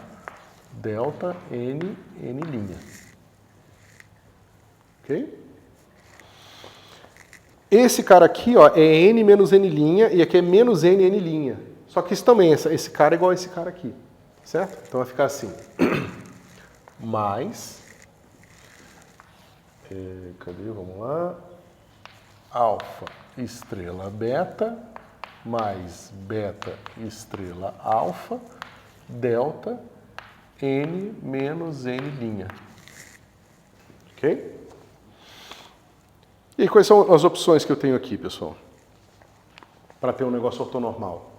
delta n linha. Ok? Esse cara aqui, ó, é n menos n linha e aqui é menos n linha. Só que isso também, esse cara é igual a esse cara aqui, certo? Então vai ficar assim, mais, cadê? Vamos lá. Alfa estrela beta mais beta estrela alfa delta n menos n linha. Ok? E aí, quais são as opções que eu tenho aqui, pessoal? Para ter um negócio ortonormal.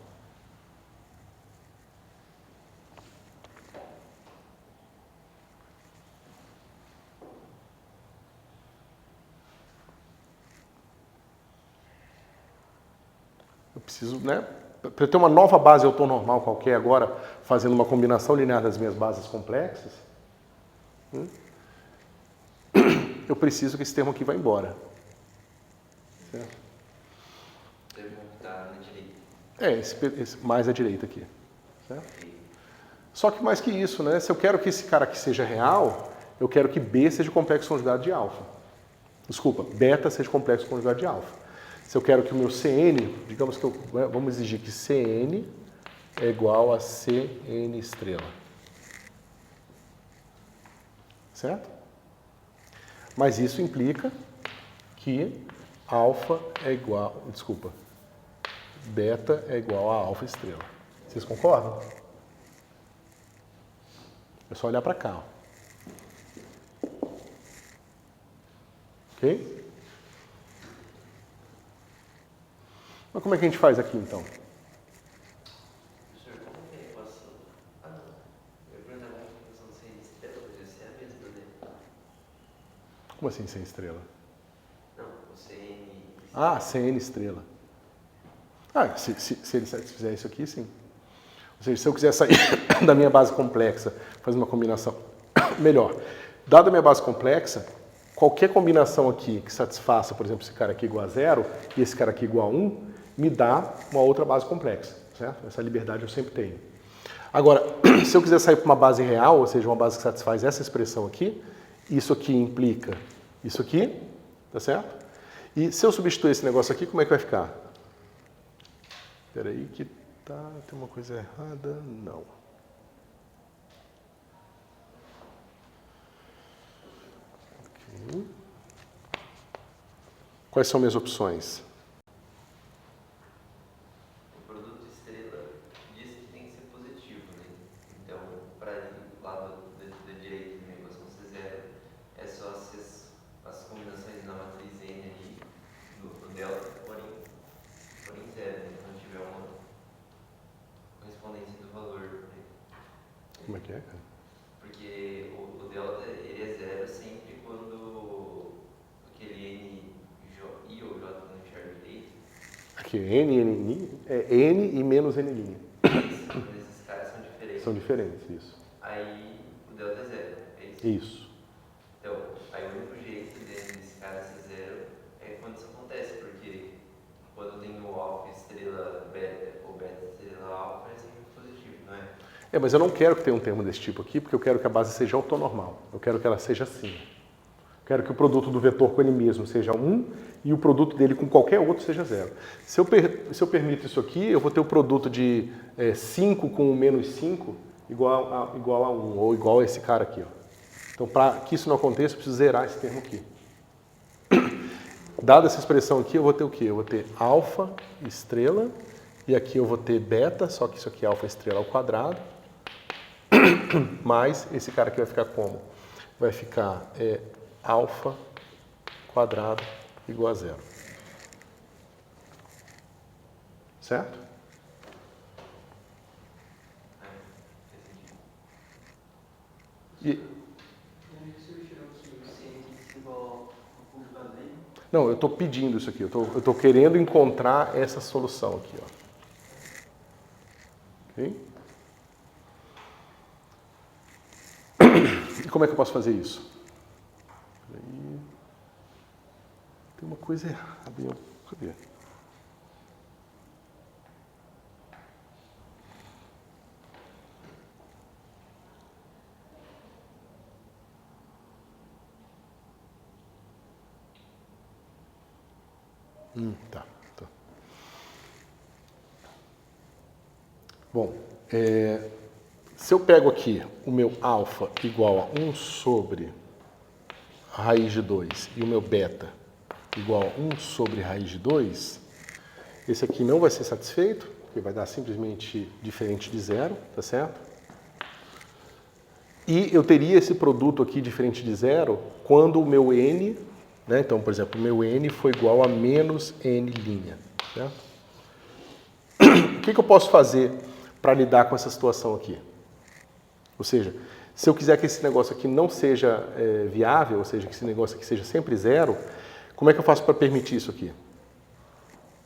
Eu preciso, né? Para eu ter uma nova base ortonormal qualquer agora, fazendo uma combinação linear das minhas bases complexas, eu preciso que esse termo aqui vá embora. Certo? Deve voltar na direita. Esse mais à direita aqui. Certo? Só que mais que isso, né? Se eu quero que esse cara aqui seja real, eu quero que B seja complexo conjugado de alfa. Desculpa, beta seja complexo conjugado de alfa. Se eu quero que o meu Cn, digamos que vamos exigir que Cn é igual a Cn estrela. Certo? Mas isso implica que alfa é igual, desculpa, beta é igual a alfa estrela. Vocês concordam? É só olhar para cá. Ó. Ok? Mas como é que a gente faz aqui, então? Professor, como que é a equação? Ah, não. Eu ia perguntar como a equação sem estrela poderia ser a mesma, né? Como assim sem estrela? Não, o CN... Ah, Cn estrela. Ah, se ele fizer isso aqui, sim. Ou seja, se eu quiser sair da minha base complexa, fazer uma combinação melhor. Dada a minha base complexa, qualquer combinação aqui que satisfaça, por exemplo, esse cara aqui igual a 0 e esse cara aqui igual a 1, me dá uma outra base complexa, certo? Essa liberdade eu sempre tenho. Agora, se eu quiser sair para uma base real, ou seja, uma base que satisfaz essa expressão aqui, isso aqui implica isso aqui, tá certo? E se eu substituir esse negócio aqui, como é que vai ficar? Espera aí que tem uma coisa errada. Não. Ok. Quais são minhas opções? O produto estrela diz que tem que ser positivo, né? Então, para ir do lado da direita da equação C0, é só as combinações na matriz N ali, do delta, forem zero, né? Quando tiver uma correspondência do valor. Né? Como é que é, cara? Porque o delta ele é zero sempre quando aquele N I ou J não estiver direito. Aqui, N e menos N linha. Quando esses caras São diferentes, isso. Aí o delta é zero, é isso? Isso. Então, aí o único jeito desse cara ser zero é quando isso acontece, porque quando tem o alfa estrela beta ou beta estrela alfa, é sempre positivo, não é? Mas eu não quero que tenha um termo desse tipo aqui, porque eu quero que a base seja ortonormal. Eu quero que ela seja assim. Eu quero que o produto do vetor com ele mesmo seja 1 e o produto dele com qualquer outro seja 0. Se eu permito isso aqui, eu vou ter o produto de 5 com menos 5 igual a 1, ou igual a esse cara aqui. Ó. Então, para que isso não aconteça, eu preciso zerar esse termo aqui. Dada essa expressão aqui, eu vou ter o quê? Eu vou ter alfa estrela, e aqui eu vou ter beta, só que isso aqui é alfa estrela ao quadrado, mais esse cara aqui vai ficar como? Vai ficar alfa quadrado igual a 0. Certo? Não, eu estou pedindo isso aqui, eu estou querendo encontrar essa solução aqui. Ó. Ok? E como é que eu posso fazer isso? Peraí. Tem uma coisa errada. Cadê? Tá. Bom, se eu pego aqui o meu alfa igual a 1 sobre raiz de 2 e o meu beta igual a 1 sobre raiz de 2, esse aqui não vai ser satisfeito, porque vai dar simplesmente diferente de 0, tá certo? E eu teria esse produto aqui diferente de 0 quando o meu n, né? Então, por exemplo, o meu n foi igual a menos n', certo? O que eu posso fazer para lidar com essa situação aqui? Ou seja, se eu quiser que esse negócio aqui não seja viável, ou seja, que esse negócio aqui seja sempre 0, como é que eu faço para permitir isso aqui?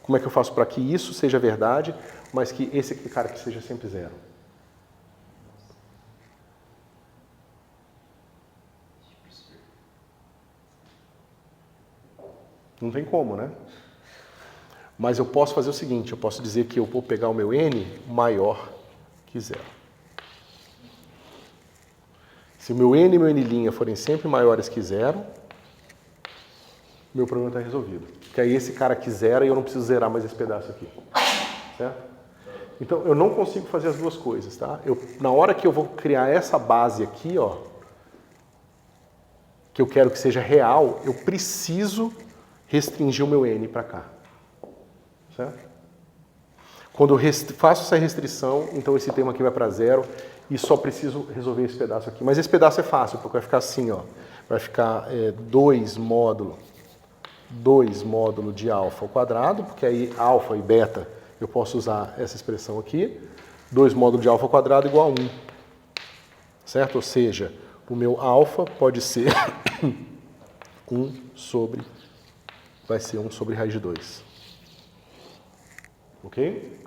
Como é que eu faço para que isso seja verdade, mas que esse aqui, cara, que seja sempre 0? Não tem como, né? Mas eu posso fazer o seguinte, eu posso dizer que eu vou pegar o meu n maior que 0. Se o meu n e meu n' forem sempre maiores que 0, meu problema está resolvido. Porque aí esse cara aqui zera e eu não preciso zerar mais esse pedaço aqui. Certo? Então, eu não consigo fazer as duas coisas, tá? Na hora que eu vou criar essa base aqui, ó, que eu quero que seja real, eu preciso restringir o meu n para cá. Certo? Quando eu faço essa restrição, então esse termo aqui vai para 0 e só preciso resolver esse pedaço aqui. Mas esse pedaço é fácil, porque vai ficar assim, ó. Vai ficar 2 módulo de alfa ao quadrado, porque aí alfa e beta eu posso usar essa expressão aqui. 2 módulo de alfa ao quadrado igual a 1. Certo? Ou seja, o meu alfa pode ser 1 sobre... vai ser 1 sobre raiz de 2. Ok?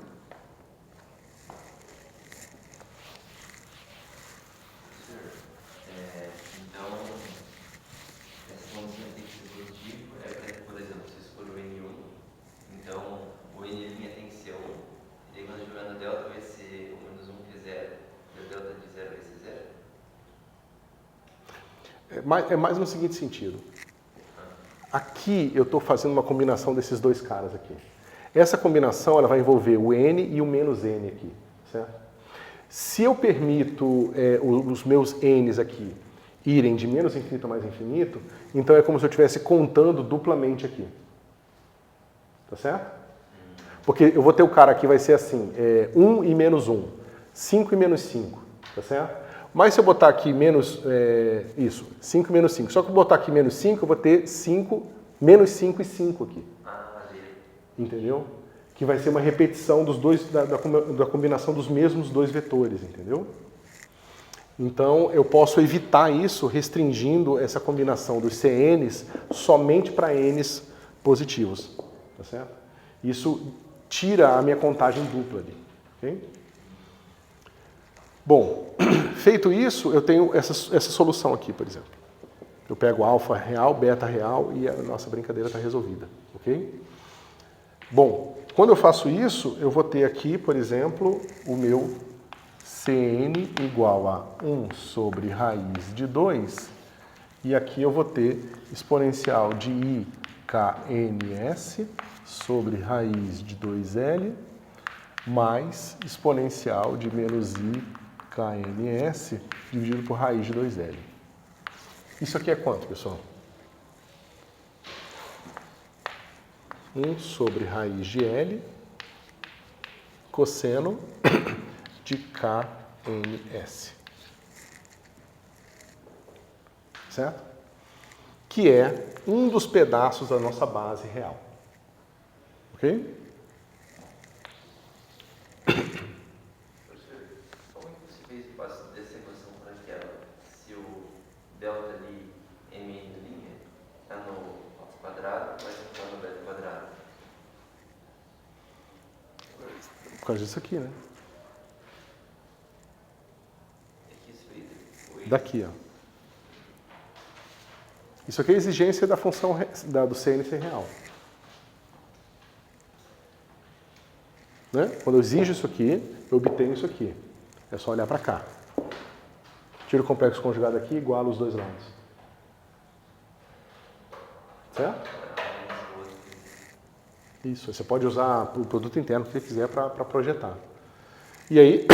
Então, essa condição tem que ser positiva, por exemplo, se eu escolho o N1, então o N' tem que ser 1, e aí quando eu jogar no delta vai ser o menos 1 que é 0, e o delta de 0 vai ser 0? É mais no seguinte sentido. Aqui eu estou fazendo uma combinação desses dois caras aqui. Essa combinação ela vai envolver o n e o menos n aqui. Certo? Se eu permito os meus n's aqui irem de menos infinito a mais infinito, então é como se eu estivesse contando duplamente aqui. Tá certo? Porque eu vou ter o cara aqui, vai ser assim, 1 e menos 1, 5 e menos 5, tá certo? Mas se eu botar aqui menos, 5 e menos 5, só que eu botar aqui menos 5, eu vou ter 5, menos 5 e 5 aqui. Entendeu? Que vai ser uma repetição dos dois, da combinação dos mesmos dois vetores, entendeu? Então, eu posso evitar isso restringindo essa combinação dos CNs somente para Ns positivos, tá certo? Isso tira a minha contagem dupla ali, ok? Bom, feito isso, eu tenho essa solução aqui, por exemplo. Eu pego alfa real, beta real e a nossa brincadeira está resolvida, ok? Bom, quando eu faço isso, eu vou ter aqui, por exemplo, o meu Cn igual a 1 sobre raiz de 2, e aqui eu vou ter exponencial de IKNS sobre raiz de 2L, mais exponencial de menos IKNS dividido por raiz de 2L. Isso aqui é quanto, pessoal? 1 sobre raiz de L cosseno de KNS. Certo? Que é um dos pedaços da nossa base real. Ok? Professor, como é que você fez o passo dessa equação para aquela? Se o delta ali, mn linha, está no alfa quadrado, mas não está no beta quadrado? Por causa disso aqui, né? É que isso foi Daqui, ó. Isso aqui é a exigência da função do Cn ser real. Né? Quando eu exijo isso aqui, eu obtenho isso aqui. É só olhar para cá. Tiro o complexo conjugado aqui e igualo os dois lados. Certo? Isso. Você pode usar o produto interno que você quiser para projetar. E aí,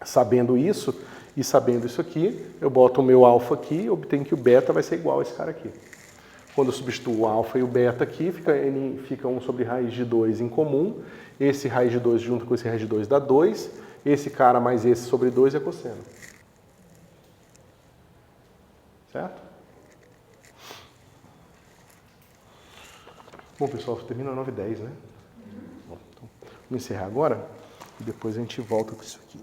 sabendo isso e sabendo isso aqui, eu boto o meu alfa aqui e obtenho que o beta vai ser igual a esse cara aqui. Quando eu substituo o alfa e o beta aqui, fica 1 sobre raiz de 2 em comum. Esse raiz de 2 junto com esse raiz de 2 dá 2. Esse cara mais esse sobre 2 é cosseno. Certo? Bom, pessoal, termina 9h10, né? Bom, então, vamos encerrar agora e depois a gente volta com isso aqui.